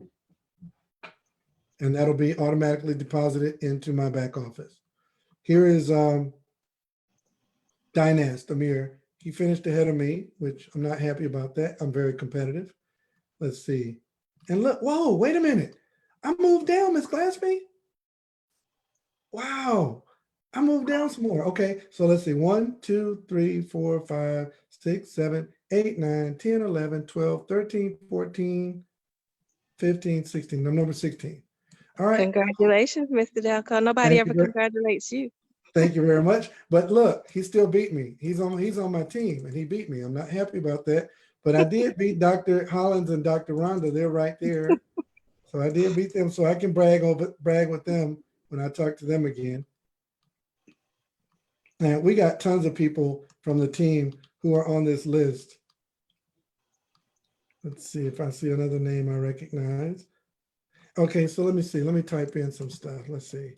and that'll be automatically deposited into my back office. Here is Dynast Amir. He finished ahead of me, which I'm not happy about that. I'm very competitive. Let's see. And look, whoa, wait a minute. I moved down, Ms. Glassby. Wow. I moved down some more. Okay, so let's see. 1, 2, 3, 4, 5, 6, 7, 8, 9, 10, 11, 12, 13, 14, 15, 16. I'm number 16. All right. Congratulations, Mr. Delco. Nobody ever congratulates you. Thank you very much. But look, he still beat me. He's on my team and he beat me. I'm not happy about that. But I did beat Dr. Hollins and Dr. Rhonda. They're right there. So I did beat them. So I can brag with them when I talk to them again. And we got tons of people from the team who are on this list. Let's see if I see another name I recognize. Okay, so let me see. Let me type in some stuff. Let's see.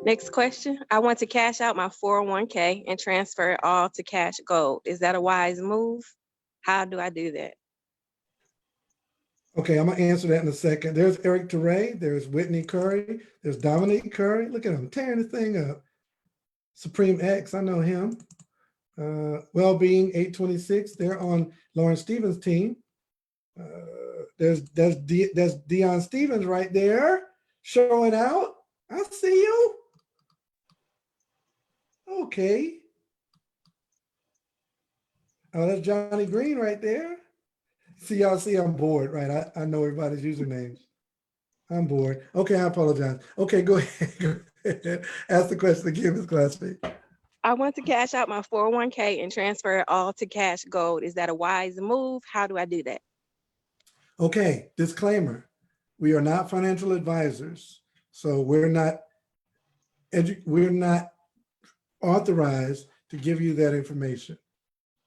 Next question. I want to cash out my 401k and transfer it all to cash gold. Is that a wise move? How do I do that? Okay, I'm gonna answer that in a second. There's Eric Teray, there's Whitney Curry, there's Dominique Curry. Look at him tearing the thing up. Supreme X, I know him. Wellbeing 826, they're on Lauren Stevens' team. There's Deion Stevens right there showing out. I see you. Okay. Oh, that's Johnny Green right there. See, I'm bored, right? I know everybody's usernames. I'm bored. Okay, I apologize. Okay, go ahead. Go ahead. Ask the question again, Ms. Glassby. I want to cash out my 401k and transfer it all to cash gold. Is that a wise move? How do I do that? Okay, disclaimer. We are not financial advisors, so we're not authorized to give you that information.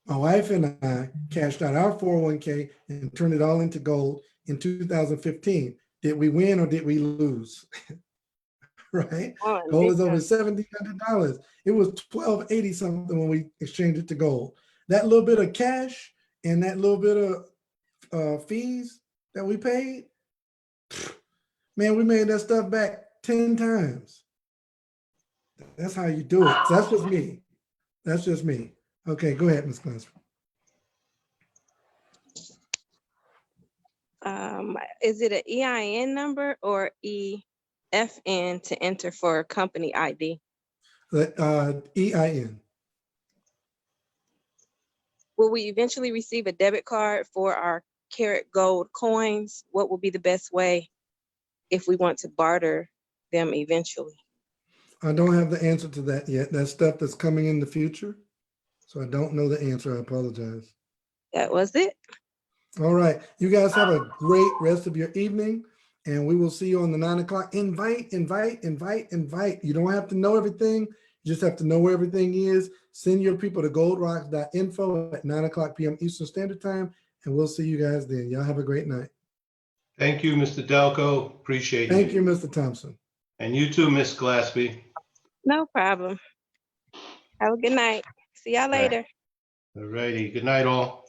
My wife and I cashed out our 401k and turned it all into gold in 2015. Did we win or did we lose? Right? Gold is over $1,700. It was $1,280 something when we exchanged it to gold. That little bit of cash and that little bit of fees that we paid, man, we made that stuff back 10 times. That's how you do it. So that's just me. That's just me. Okay, go ahead, Ms. Glassford. Is it an EIN number or EFN to enter for company ID? EIN. Will we eventually receive a debit card for our Karat gold coins? What will be the best way if we want to barter them eventually? I don't have the answer to that yet. That's stuff that's coming in the future. So I don't know the answer. I apologize. That was it. All right. You guys have a great rest of your evening. And we will see you on the 9 o'clock. Invite. You don't have to know everything. You just have to know where everything is. Send your people to goldrocks.info at 9 o'clock p.m. Eastern Standard Time. And we'll see you guys then. Y'all have a great night. Thank you, Mr. Delco. Appreciate Thank you, Mr. Thompson. And you too, Miss Glassby. No problem. Have a good night. See y'all later. All righty. Good night, all.